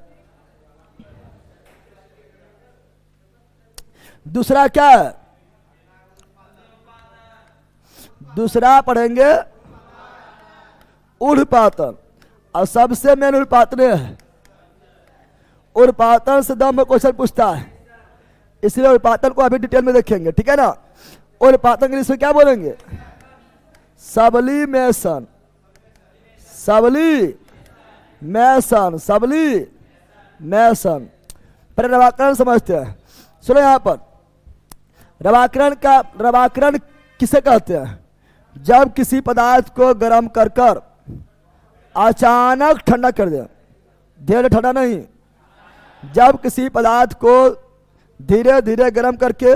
दूसरा क्या है? दूसरा पढ़ेंगे उर्पातन, और सबसे मेन उर्पातन है। उर्पातन से दम में क्वेश्चन पूछता है, इसलिए उर्पातन को अभी डिटेल में देखेंगे, ठीक है ना। उर्पातन के इसमें क्या बोलेंगे? सबलीमेशन, सबलीमेशन, सबलीमेशन। पहले रवाकरण समझते हैं। सुनो यहां पर रवाकरण का, रवाकरण किसे कहते हैं? जब किसी पदार्थ को गर्म कर कर अचानक ठंडा कर दे, धीरे ठंडा नहीं, जब किसी पदार्थ को धीरे धीरे गर्म करके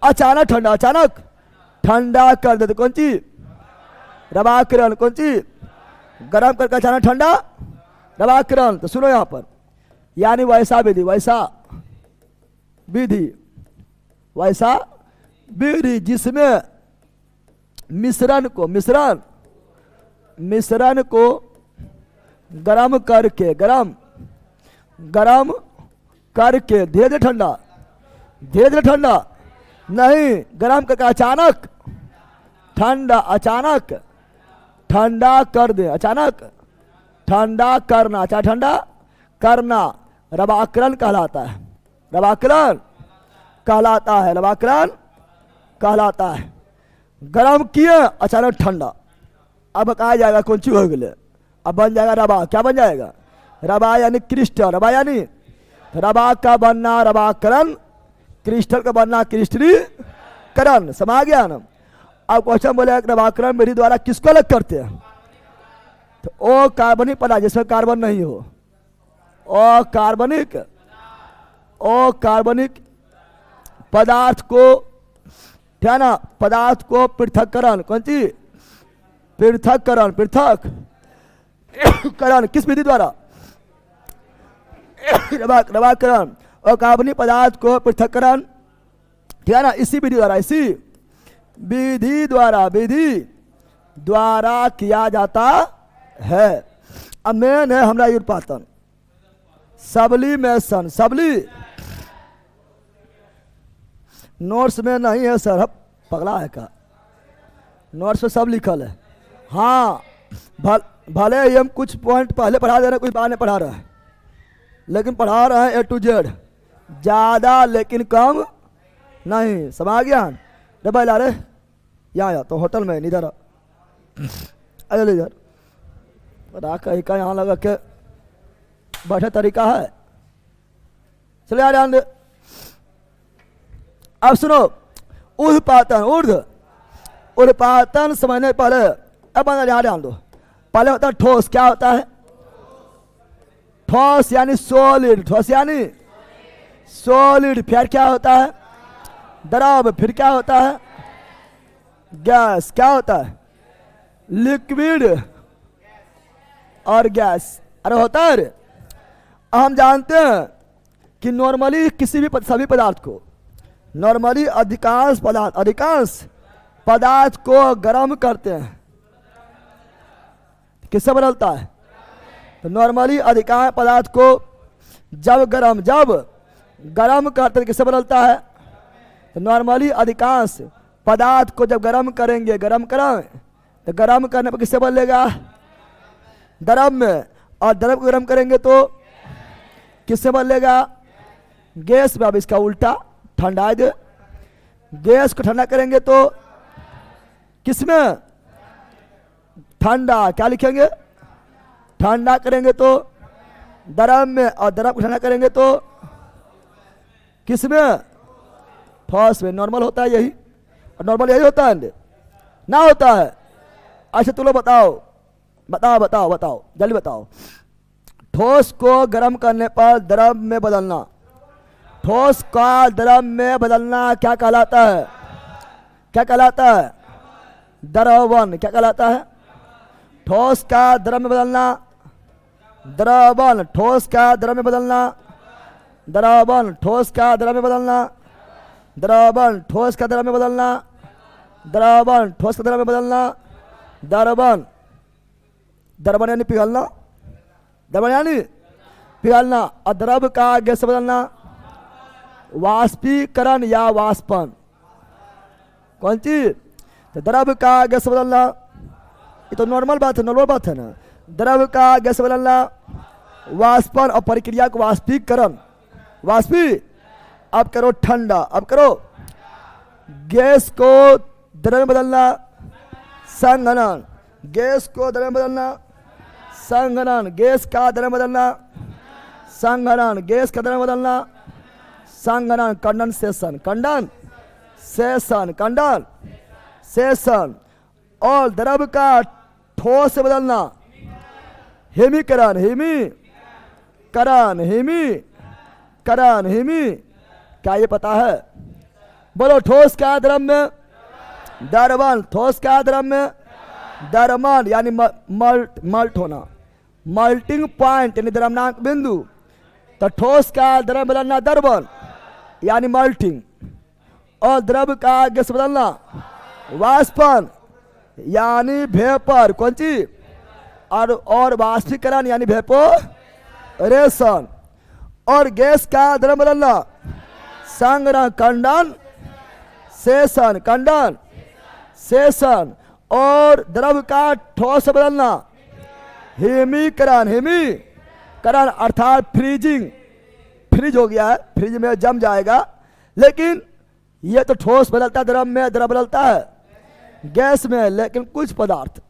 अचानक ठंडा, अचानक ठंडा कर देते, कौन सी? रवाकरण। कौन सी? गर्म करके अचानक ठंडा रवाकरण। तो सुनो यहां पर, यानी वैसा विधि, वैसा विधि, वैसा विधि जिसमें मिश्रण को गरम करके, गरम करके धीरे धीरे ठंडा नहीं, गरम करके अचानक ठंडा कर दे, अचानक ठंडा करना, अच्छा ठंडा करना रवाकरण कहलाता है, रवाकरण कहलाता है। गरम किए अचानक ठंडा, अब कहा जाएगा कौन सी हो गए, अब बन जाएगा रवा। क्या बन जाएगा? रवा यानी क्रिस्टल, रवा यानी रवा का बनना रवाकरण, क्रिस्टल का बनना क्रिस्टलीकरण। समझ गया ना? अब क्वेश्चन बोले रवाकरण विधि द्वारा किसको अलग करते हैं? तो ओ कार्बनिक पदार्थ जिसमें कार्बन नहीं हो, ओ कार्बनिक पदार्थ को, क्या ना, पदार्थ को पृथक्करण, कौन सी? पृथक्करण किस विधि द्वारा? रवाकरण और कार्बनिक पदार्थ को पृथक्करण, ठीक है ना, इसी विधि द्वारा किया जाता है। अब मेन है हमारा युगपातन, सब्लिमेशन। नोट्स में नहीं है सर, अब पगला है का, नोट्स में सब लिखल है। हाँ भले ही हम कुछ पॉइंट पहले पढ़ा दे रहे हैं, कुछ बाद में पढ़ा रहा है, लेकिन पढ़ा रहे हैं A to Z, ज़्यादा लेकिन कम नहीं। समझ गया? रे भाई ला रे, यहाँ तो होटल में इधर अरे इधर राख का यहाँ लगा के बैठे तरीका है। चले यार ध्यान दे। अब सुनो, उर्ध्वपातन समझने पहले अब यहाँ ध्यान दो। पहले होता है ठोस। क्या होता है? ठोस यानी सॉलिड, फिर क्या होता है? द्रव। फिर क्या होता है? गैस। क्या होता है? लिक्विड और गैस। अरे होता है रे। हम जानते हैं कि नॉर्मली सभी पदार्थ को, नॉर्मली अधिकांश पदार्थ को गर्म करते हैं, किससे बदलता है? तो नॉर्मली अधिकांश पदार्थ को जब गर्म करते हैं किससे बदलता है? तो नॉर्मली अधिकांश पदार्थ को जब गर्म करें तो गर्म करने पर किससे बदलेगा? द्रव में। और द्रव को गर्म करेंगे तो किससे बदलेगा? गैस में। अब इसका उल्टा ठंडा दे, गैस को ठंडा करेंगे तो किसमें? ठंडा। क्या लिखेंगे? ठंडा करेंगे तो द्रव में, और द्रव को ठंडा करेंगे तो किसमें? ठोस में। नॉर्मल होता है यही, और नॉर्मल यही होता है ना, होता है? अच्छा तुम लोग बताओ जल्दी बताओ। ठोस को गर्म करने पर द्रव में बदलना, ठोस का द्रव में बदलना क्या कहलाता है? द्रवण। क्या कहलाता है? ठोस का द्रव में बदलना द्रवण। ठोस का द्रव में बदलना द्रवण। ठोस का द्रव में बदलना द्रवण। ठोस का द्रव में बदलना द्रवण। ठोस का द्रव में बदलना द्रवण। द्रवण यानी पिघलना, द्रवण यानी पिघलना। और द्रव का गैस से बदलना वाष्पीकरण या वाष्पन। कौन चीज? तो द्रव का गैस से बदलना, ये तो नॉर्मल बात है ना। द्रव का गैस से बदलना वाष्पन, और प्रक्रिया को वाष्पीकरण। अब करो ठंडा। अब करो गैस को द्रव में बदलना संघनन। गैस को द्रव में बदलना संघनन। गैस का द्रव में बदलना संघनन। गैस का द्रव में बदलना संघनन। कंडेंसेशन। और द्रव का ठोस से बदलना हिमीकरण। क्या ये पता है? बोलो। ठोस का द्रव में द्रवण। ठोस का द्रव में द्रवण यानी मल्ट होना। मेल्टिंग पॉइंट यानी द्रवनांक बिंदु। तो ठोस का द्रव बदलना द्रवण यानी मेल्टिंग, और द्रव का गैस बदलना वाष्पन यानी वेपर, कौन सी, और वाष्पीकरण यानी वेपोरेशन, और गैस का द्रव बदलना संग्रह कंडेंसेशन, कंडेंसेशन, और द्रव का ठोस बदलना हिमीकरण अर्थात फ्रीजिंग, फ्रीज हो गया है, फ्रिज में जम जाएगा। लेकिन ये तो ठोस बदलता है, द्रव में द्रव बदलता है गैस में। लेकिन कुछ पदार्थ,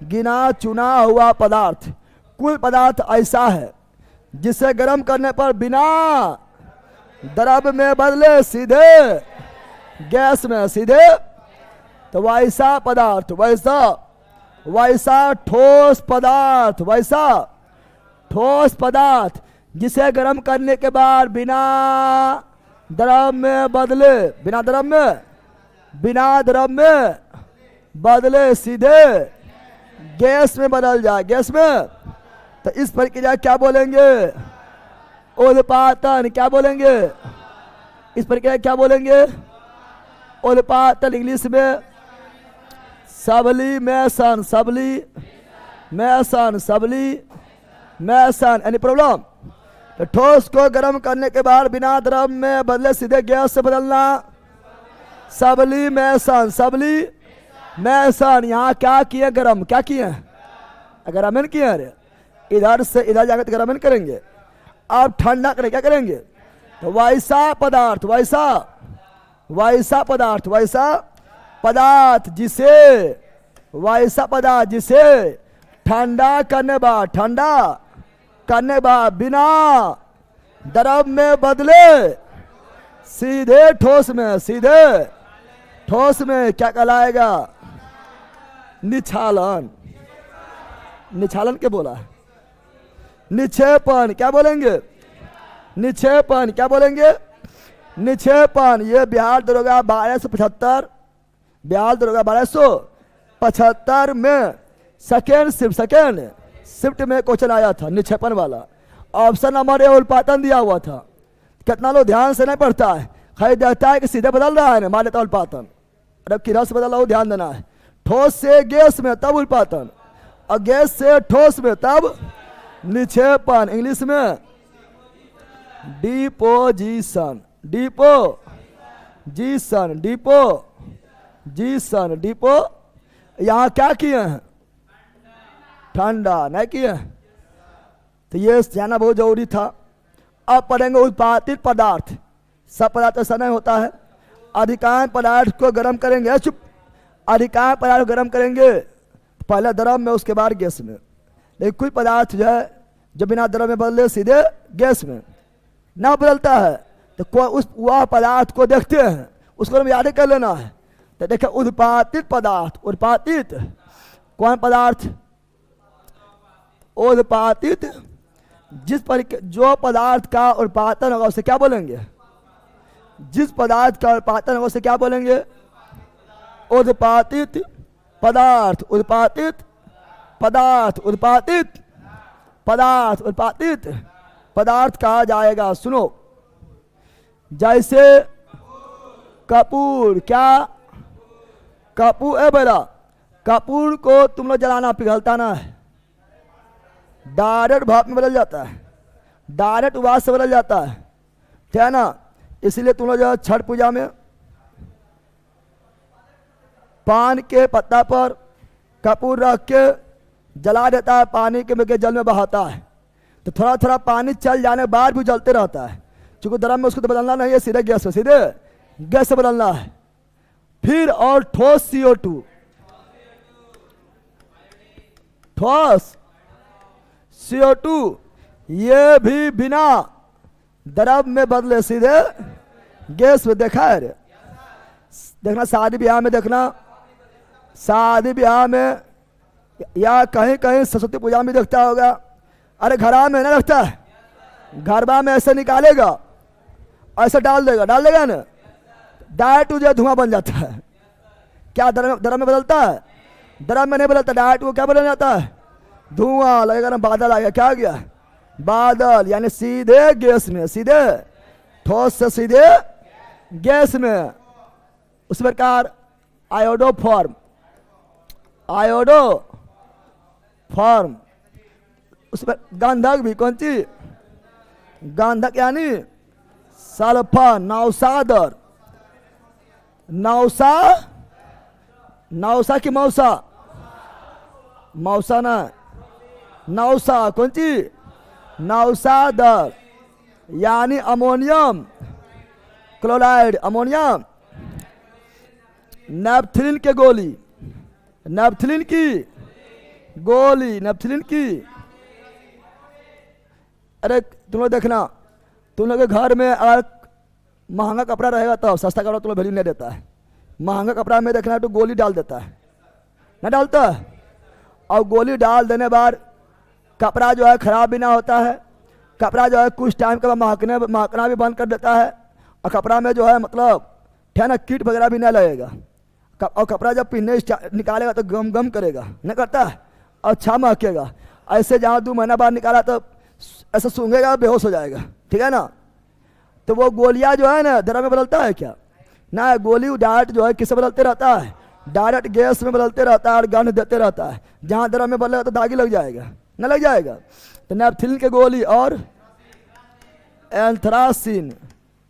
गिना चुना हुआ पदार्थ, कोई पदार्थ ऐसा है जिसे गर्म करने पर बिना द्रव में बदले सीधे गैस में, सीधे, तो वैसा पदार्थ, वैसा ठोस पदार्थ, वैसा ठोस पदार्थ जिसे गर्म करने के बाद बिना द्रव में बदले, बिना द्रव में बदले सीधे गैस में बदल जाए, गैस में। तो इस प्रक्रिया क्या बोलेंगे, उल्पातन। क्या बोलेंगे, इस प्रक्रिया क्या बोलेंगे, उल्पातन। इंग्लिश में सबलीमेशन, सबलीमेशन एनी प्रॉब्लम। तो ठोस को गर्म करने के बाद बिना द्रव में बदले सीधे गैस से बदलना सबलीमेशन, सबलीमेशन। यहाँ क्या किए, गर्म, क्या किए, गर्मन किए। अरे इधर से इधर जाकर गर्मन करेंगे, अब ठंडा करें, क्या करेंगे, तो वैसा पदार्थ, वैसा पदार्थ जिसे ठंडा करने बाद बिना द्रव में बदले सीधे ठोस में क्या कहलाएगा, निक्षालन। निक्षालन के बोला है, निक्षेपण। क्या बोलेंगे, निक्षेपण। क्या बोलेंगे, निक्षेपण। ये बिहार दरोगा 1275 में सेकेंड शिफ्ट में क्वेश्चन आया था, निक्षेपण वाला। ऑप्शन नंबर ए उल्पातन दिया हुआ था। कितना लोग ध्यान से नहीं पढ़ता है, खाली देखता है कि सीधे बदल रहा है ना, मान लेता उल्पातन। अरे किधर से बदल रहा हो ध्यान देना है। ठोस से गैस में तब उल्पातन, और गैस से ठोस में तब निक्षेपण। इंग्लिश में डिपोजिशन, डिपो। यहाँ क्या किए हैं, ठंडा नहीं किए। तो ये जाना बहुत जरूरी था। अब पढ़ेंगे उत्पादित पदार्थ। सब पदार्थ ऐसा नहीं होता है। अधिकांश पदार्थ को गर्म करेंगे, अधिकांश पदार्थ को गर्म करेंगे पहले द्रव में, उसके बाद गैस में। लेकिन कोई पदार्थ जो है जो बिना द्रव में बदले सीधे गैस में ना बदलता है, तो उस वह पदार्थ को देखते हैं, उसको हम याद कर लेना है। तो देखिए उत्पादित पदार्थ, उत्पादित कौन पदार्थ, उत्पादित जो पदार्थ का उत्पादन होगा उसे क्या बोलेंगे, जिस पदार्थ का उत्पादन होगा उसे क्या बोलेंगे, उत्पादित पदार्थ, उत्पादित पदार्थ, उत्पादित पदार्थ, उत्पादित पदार्थ कहा जाएगा। सुनो, जैसे कपूर, क्या कपूर है बेटा, कपूर को तुम लोग जलाना, पिघलता ना है, डायरेक्ट भाप में बदल जाता है, डायरेक्ट उबास से बदल जाता है, ठीक है ना। इसलिए तुम लोग जो छठ पूजा में पान के पत्ता पर कपूर रख के जला देता है, पानी के जल में बहाता है, तो थोड़ा थोड़ा पानी चल जाने के बाद भी जलते रहता है। क्योंकि द्रव में उसको तो बदलना नहीं है, सीधे गैस में, सीधे गैस से बदलना है। फिर और ठोस CO2, ठोस CO2 ये भी बिना द्रव में बदले सीधे गैस में। देखा है, देखना शादी ब्याह में, देखना शादी ब्याह में या कहीं कहीं सरस्वती पूजा में देखता होगा। अरे घरा में ना रखता है, घरबा में ऐसे निकालेगा, ऐसे डाल देगा ना, डायरेक्ट जो धुआं बन जाता है। क्या द्रव में बदलता है, द्रव में नहीं बदलता, डायरेक्ट वो क्या बदल जाता है, धुआं लगेगा ना, बादल आ गया, क्या आ गया, बादल, यानी सीधे गैस में, सीधे ठोस से सीधे गैस में। उस प्रकार आयोडोफॉर्म, आयोडोफॉर्म, उस पर गंधक भी, कौन सी, गंधक यानी सल्फर, नौसादर, नौसा, नौसा की मौसा, मौसा ना, नौसा, कौन सी, नौसादर, यानी अमोनियम क्लोराइड, अमोनियम, नेपथिलीन के गोली, नेपथिलीन की गोली, नेपथिलीन की। अरे तुम लोग देखना, तुम लोग के घर में अगर महंगा कपड़ा रहेगा तो सस्ता कपड़ा तुम लोग वैल्यू नहीं देता है। महंगा कपड़ा में देखना तो गोली डाल देता है, ना डालता है, और गोली डाल देने बाद कपड़ा जो है खराब भी ना होता है, कपड़ा जो है कुछ टाइम के बाद महकना भी बंद कर देता है, और कपड़ा में जो है मतलब ठहना कीट वगैरह भी नहीं लगेगा, और कपड़ा जब पहनने निकालेगा तो गम गम करेगा, नहीं करता है, और अच्छा महकेगा। ऐसे जहाँ 2 महीना बाद निकाला तो ऐसा सूंघेगा, बेहोश हो जाएगा, ठीक है ना। तो वो गोलियां जो है ना दरा में बदलता है क्या, ना, गोली डायरेक्ट जो है किससे बदलते रहता है, डायरेक्ट गैस में बदलते रहता है और गंध देते रहता है। जहाँ दरा में बदलेगा तो दागी लग जाएगा, न लग जाएगा। तो नेपथिलीन के गोली और एंथ्रासिन,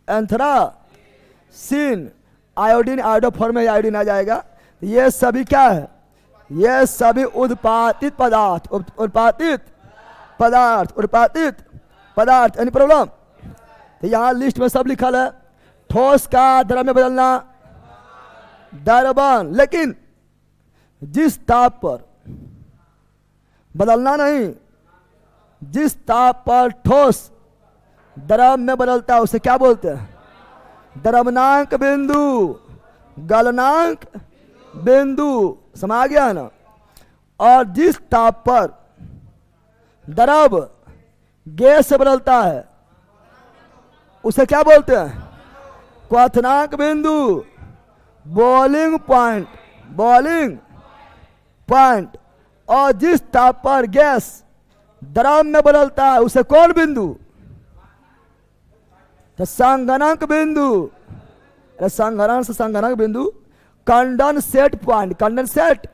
एंथ्रासिन, आयोडीन, आयोडोफॉर्म में आयोडीन आ जाएगा। ये सभी क्या है, ये सभी उत्पादित पदार्थ, उत्पादित पदार्थ, उत्पादित पदार्थ, एनी प्रॉब्लम। तो यहाँ लिस्ट में सब लिखा है, ठोस का द्रव में बदलना, द्रवण, लेकिन जिस ताप पर बदलना नहीं, जिस ताप पर ठोस द्रव में बदलता है उसे क्या बोलते हैं, द्रवनांक बिंदु, गलनांक बिंदु, समझ गया ना। और जिस ताप पर द्रव गैस से बदलता है उसे क्या बोलते हैं, क्वथनांक बिंदु, बॉइलिंग पॉइंट, बॉइलिंग पॉइंट। और जिस ताप पर गैस द्रव में बदलता है उसे कौन बिंदु, तो संगणक बिंदु, संगणन से संगणक बिंदु, condensate point, condensate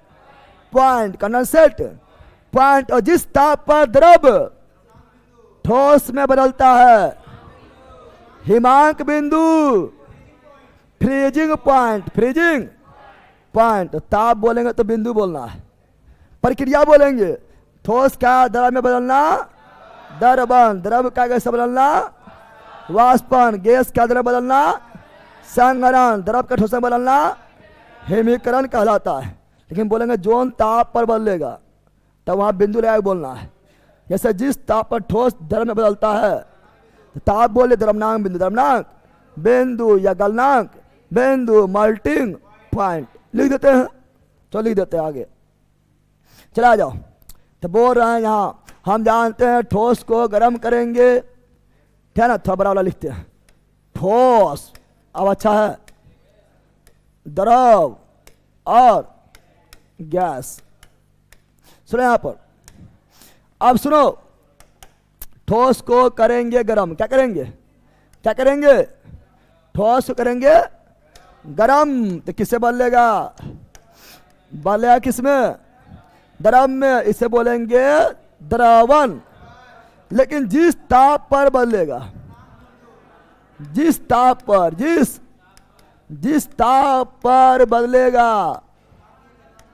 point, condensate point. और जिस ताप पर द्रव ठोस में बदलता है, हिमांक बिंदु, फ्रीजिंग पॉइंट, फ्रीजिंग पॉइंट। ताप बोलेंगे तो बिंदु बोलना है, प्रक्रिया बोलेंगे, ठोस का द्रव में बदलना द्रवण, द्रव का गैस बदलना वाष्पन, गैस का द्रव बदलना संघनन, द्रव का ठोस में बदलना हिमीकरण कहलाता है। लेकिन बोलेंगे जोन ताप पर बदलेगा तब वहां बिंदु लगा बोलना है। जैसे जिस ताप पर ठोस द्रव में बदलता है तो ताप बोले द्रवनांक बिंदु, द्रवनांक बिंदु या गलनांक बिंदु, मेल्टिंग पॉइंट लिख देते हैं। तो लिख देते हैं आगे, चला जाओ। तो बोल रहे हैं यहाँ हम जानते हैं ठोस को गर्म करेंगे, ठीक है ना, थोड़ा बड़ा वाला लिखते हैं, ठोस, अब अच्छा है, द्रव और गैस। सुनो यहाँ पर, अब सुनो, ठोस को करेंगे गरम, क्या करेंगे, क्या करेंगे, ठोस को करेंगे गरम, तो किससे बदलेगा, बदलेगा किसमें, द्रव में, इसे बोलेंगे द्रवण। लेकिन जिस ताप पर बदलेगा, जिस ताप पर, जिस ताप पर बदलेगा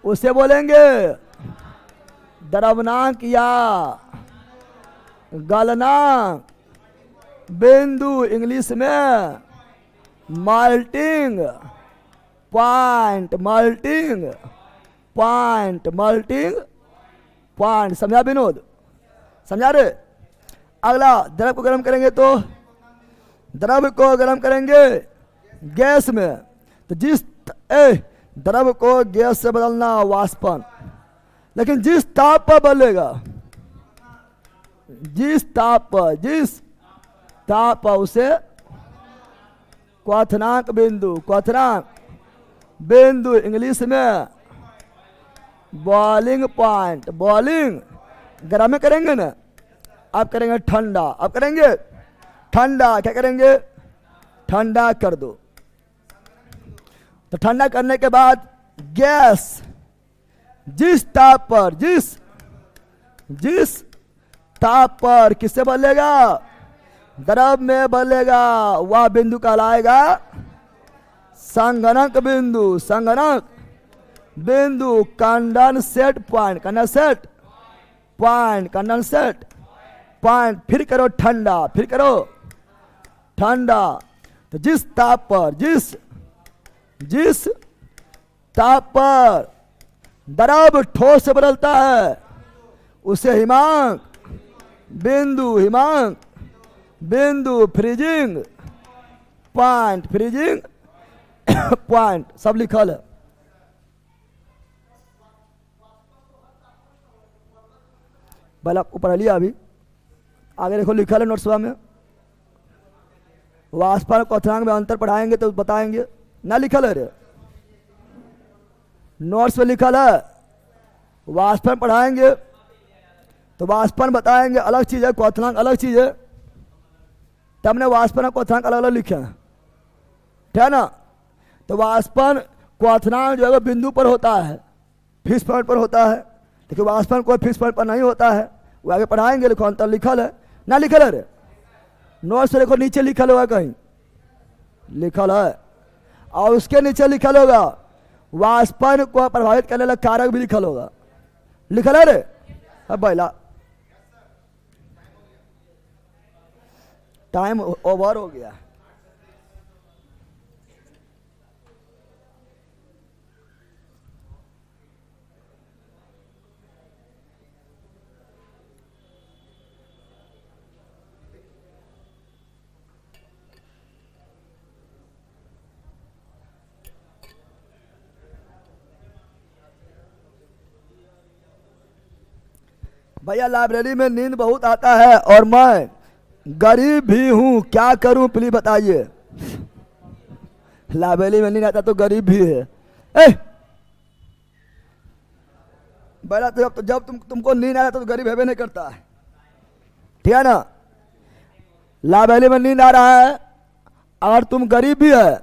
उसे बोलेंगे द्रवनांक या गलनांक बिंदु, इंग्लिश में melting point, melting point, melting point. समझा विनोद, समझा रे। अगला, द्रव को गर्म करेंगे तो, द्रव को गर्म करेंगे गैस में, तो जिस द्रव को गैस से बदलना वाष्पन। लेकिन जिस ताप पर बदलेगा, जिस ताप पर उसे क्वथनांक बिंदु, क्वथनांक बिंदु, इंग्लिश में बॉइलिंग पॉइंट, बॉइलिंग गर्म में करेंगे ना, आप करेंगे ठंडा, आप करेंगे ठंडा, क्या करेंगे ठंडा कर दो। तो ठंडा करने के बाद गैस जिस ताप पर, जिस ताप पर किससे बदलेगा, द्रव में बदलेगा, वह बिंदु कहलाएगा संगणक बिंदु। संगणक बिंदु, condensate point, condensate point, condensate point. फिर करो ठंडा, फिर करो ठंडा। तो जिस ताप पर, जिस ताप पर द्रव ठोस से बदलता है उसे हिमांक बिंदु, हिमांक बिंदु, फ्रीजिंग पॉइंट, फ्रीजिंग पॉइंट सब लिखल है। पहले आपको पढ़ लिया, अभी आगे देखो लिखल है नोट्सवा में। वाष्पन क्वथनांक में अंतर पढ़ाएंगे तो बताएंगे ना, लिखल है रे नोट्स में लिखल है। वाष्पन पढ़ाएंगे तो वाष्पन बताएंगे, अलग चीज है, क्वथनांक अलग चीज है। तब हमने वाष्पन और क्वथनांक अलग अलग लिखे हैं, ठीक है ना। तो वाष्पन क्वथनांक जो है वो बिंदु पर होता है, फिक्स पॉइंट पर होता है, लेकिन वाष्पन कोई फिक्स पॉइंट पर नहीं होता है। वो आगे पढ़ाएंगे, लिखो अंतर लिखल है ना, लिखल है रे नोट्स में देखो नीचे लिखल होगा, कहीं लिखल है। और उसके नीचे लिखल होगा वाष्पन को प्रभावित करने वाला कारक भी लिखल होगा, लिखल है रे। अब पहला टाइम ओवर हो गया। भैया लाइब्रेरी में नींद बहुत आता है और मैं गरीब भी हूं, क्या करूं प्लीज बताइए। लाइब्रेरी में नींद आता तो गरीब भी है। भैया तो जब तुमको नींद आ रहा तो गरीब है नहीं करता है, ठीक है ना। लाइब्रेरी में नींद आ रहा है और तुम गरीब भी है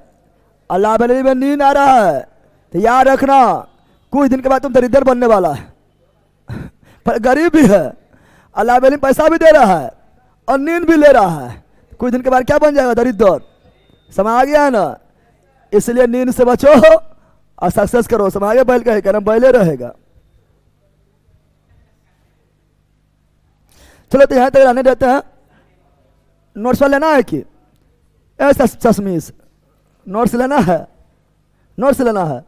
और लाइब्रेरी में नींद आ रहा है तो याद रखना कुछ दिन के बाद तुम दरिद्र बनने वाला है। पर गरीब भी है और लाइब्रेरी में पैसा भी दे रहा है और नींद भी ले रहा है, कुछ दिन के बाद क्या बन जाएगा, दरिद्र। समझ आ गया है ना। इसलिए नींद से बचो और सक्सेस करो। समझ आगे बैल का कहना बैले रहेगा। चलो तो यहां तक रहने देते हैं। नोट्स लेना है कि ऐसा चश्मीस नोट्स लेना है, नोट्स लेना है,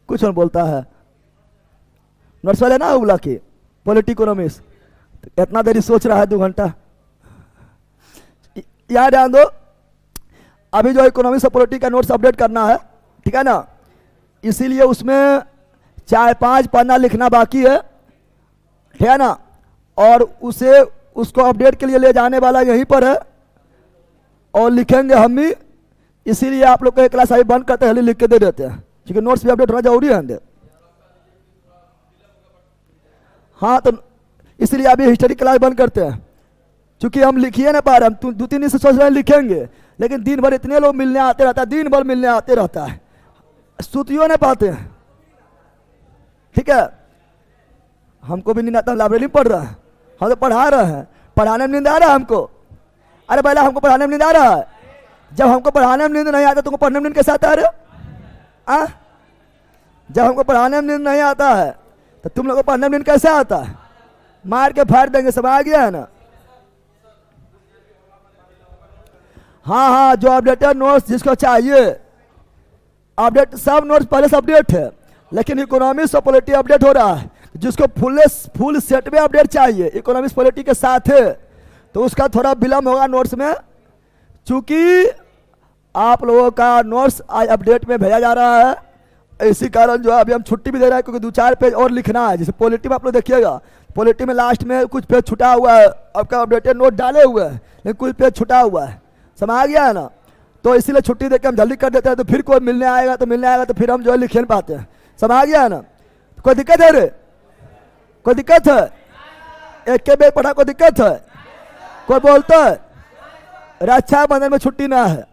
कुछ और बोलता है नोट्स लेना है बोला कि पॉलिटिकोनॉमिक्स। इतना देरी सोच रहा है 2 घंटा। याद ध्यान दो, अभी जो इकोनॉमिक्स और पॉलिटिक्स का नोट्स अपडेट करना है, ठीक है ना। इसीलिए उसमें 4-5 पन्ना लिखना बाकी है, ठीक है ना। और उसको अपडेट के लिए ले जाने वाला यहीं पर है और लिखेंगे हम भी। इसीलिए आप लोग को एक क्लास अभी बंद करते हैं, लिख के दे देते हैं क्योंकि नोट्स भी अपडेट होना जरूरी है। हाँ, तो इसलिए अभी हिस्ट्री क्लास बंद करते हैं क्योंकि हम लिखिए ना पा रहे। हम 2-3 दिन से सोच रहे हैं लिखेंगे, लेकिन दिन भर इतने लोग मिलने आते रहता है, दिन भर मिलने आते रहता है, सुतियो नहीं पाते हैं, ठीक है। हमको भी नींद आता है, लाइब्रेरी में पढ़ रहा है, हम तो पढ़ा रहे हैं, पढ़ाने में नींद आ रहा है हमको। अरे पहले हमको पढ़ाने में नींद आ रहा है, जब हमको पढ़ाने में नींद नहीं आता तुमको पढ़ने में नींद कैसे आता है? जब हमको पढ़ाने में नींद नहीं आता है तो तुम लोग को पढ़ने में नींद कैसे आता है? मार के फाड़ देंगे। सब आ गया है ना। हाँ, जो अपडेटेड नोट्स जिसको चाहिए, अपडेट सब नोट्स पहले से अपडेट है, लेकिन इकोनॉमिक्स और पॉलिटी अपडेट हो रहा है। जिसको फुल सेट में अपडेट चाहिए इकोनॉमिक्स पॉलिटी के साथ है, तो उसका थोड़ा विलम्ब होगा नोट्स में, क्योंकि आप लोगों का नोट्स आज अपडेट में भेजा जा रहा है। इसी कारण जो है अभी हम छुट्टी भी दे रहे हैं, क्योंकि 2-4 पेज और लिखना है। जैसे पॉलिटी में आप लोग देखिएगा, पॉलिटी में लास्ट में कुछ पेज छुटा हुआ है, आपका अपडेटेड नोट डाले हुए हैं, लेकिन कुछ पेज छुटा हुआ है। समझ आ गया है ना। तो इसीलिए छुट्टी देकर हम जल्दी कर देते हैं, तो फिर कोई मिलने आएगा तो फिर हम जो है लिख नहीं पाते हैं। समझ आ गया है ना। कोई दिक्कत है रे? कोई दिक्कत है? एक के बेग पढ़ा, कोई दिक्कत है? कोई बोलता है रक्षाबंधन में छुट्टी ना है,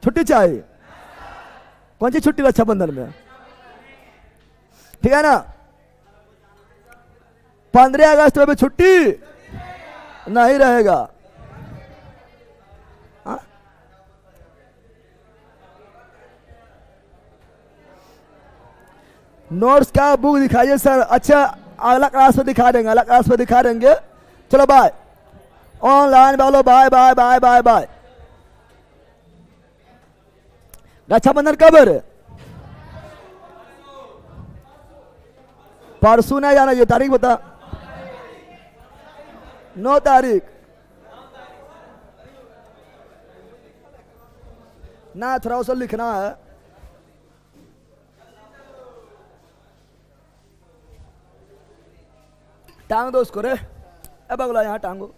छुट्टी चाहिए। कौन सी छुट्टी रक्षाबंधन में? ठीक है ना? 15 अगस्त में भी छुट्टी नहीं रहेगा। हा? नोट्स का बुक दिखाइए सर। अच्छा, अगला क्लास में दिखा देंगे, अगला क्लास में दिखा देंगे। चलो बाय। ऑनलाइन वालों bye bye bye bye bye. Rakshabandhan कब है? परसों नहीं जाना, ये तारीख बता। 9 तारीख ना, थोड़ा उसे लिखना है। टांग दो उसको रे, अब अगला यहाँ टांगो।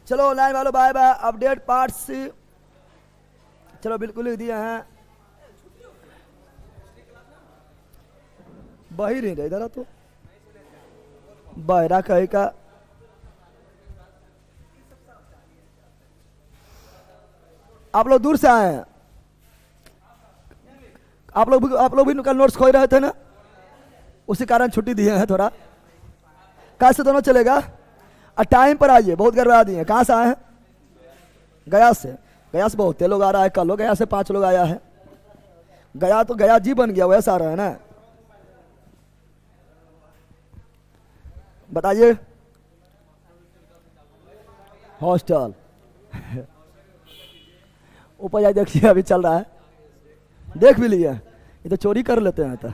चलो ऑनलाइन वालों बाय बाय। अपडेट पार्ट्स चलो बिल्कुल लिख दिए हैं। बही नहीं रहा इधर तो बहरा कहे का। आप लोग दूर से आए हैं, आप लोग भी कल नोट्स खोज रहे थे ना, उसी कारण छुट्टी दिए हैं थोड़ा। कैसे दोनों चलेगा? और टाइम पर आइए, बहुत गड़बड़ा दिए। कहाँ से आए हैं? गया से। गया से बहुत लोग आ रहा है। कल लोग गया से 5 लोग आया है। गया तो गया जी बन गया, वैसा आ रहा है ना। बताइए। हॉस्टल ऊपर जाए देखिए, अभी चल रहा है, देख भी लिया। ये तो चोरी कर लेते हैं तो।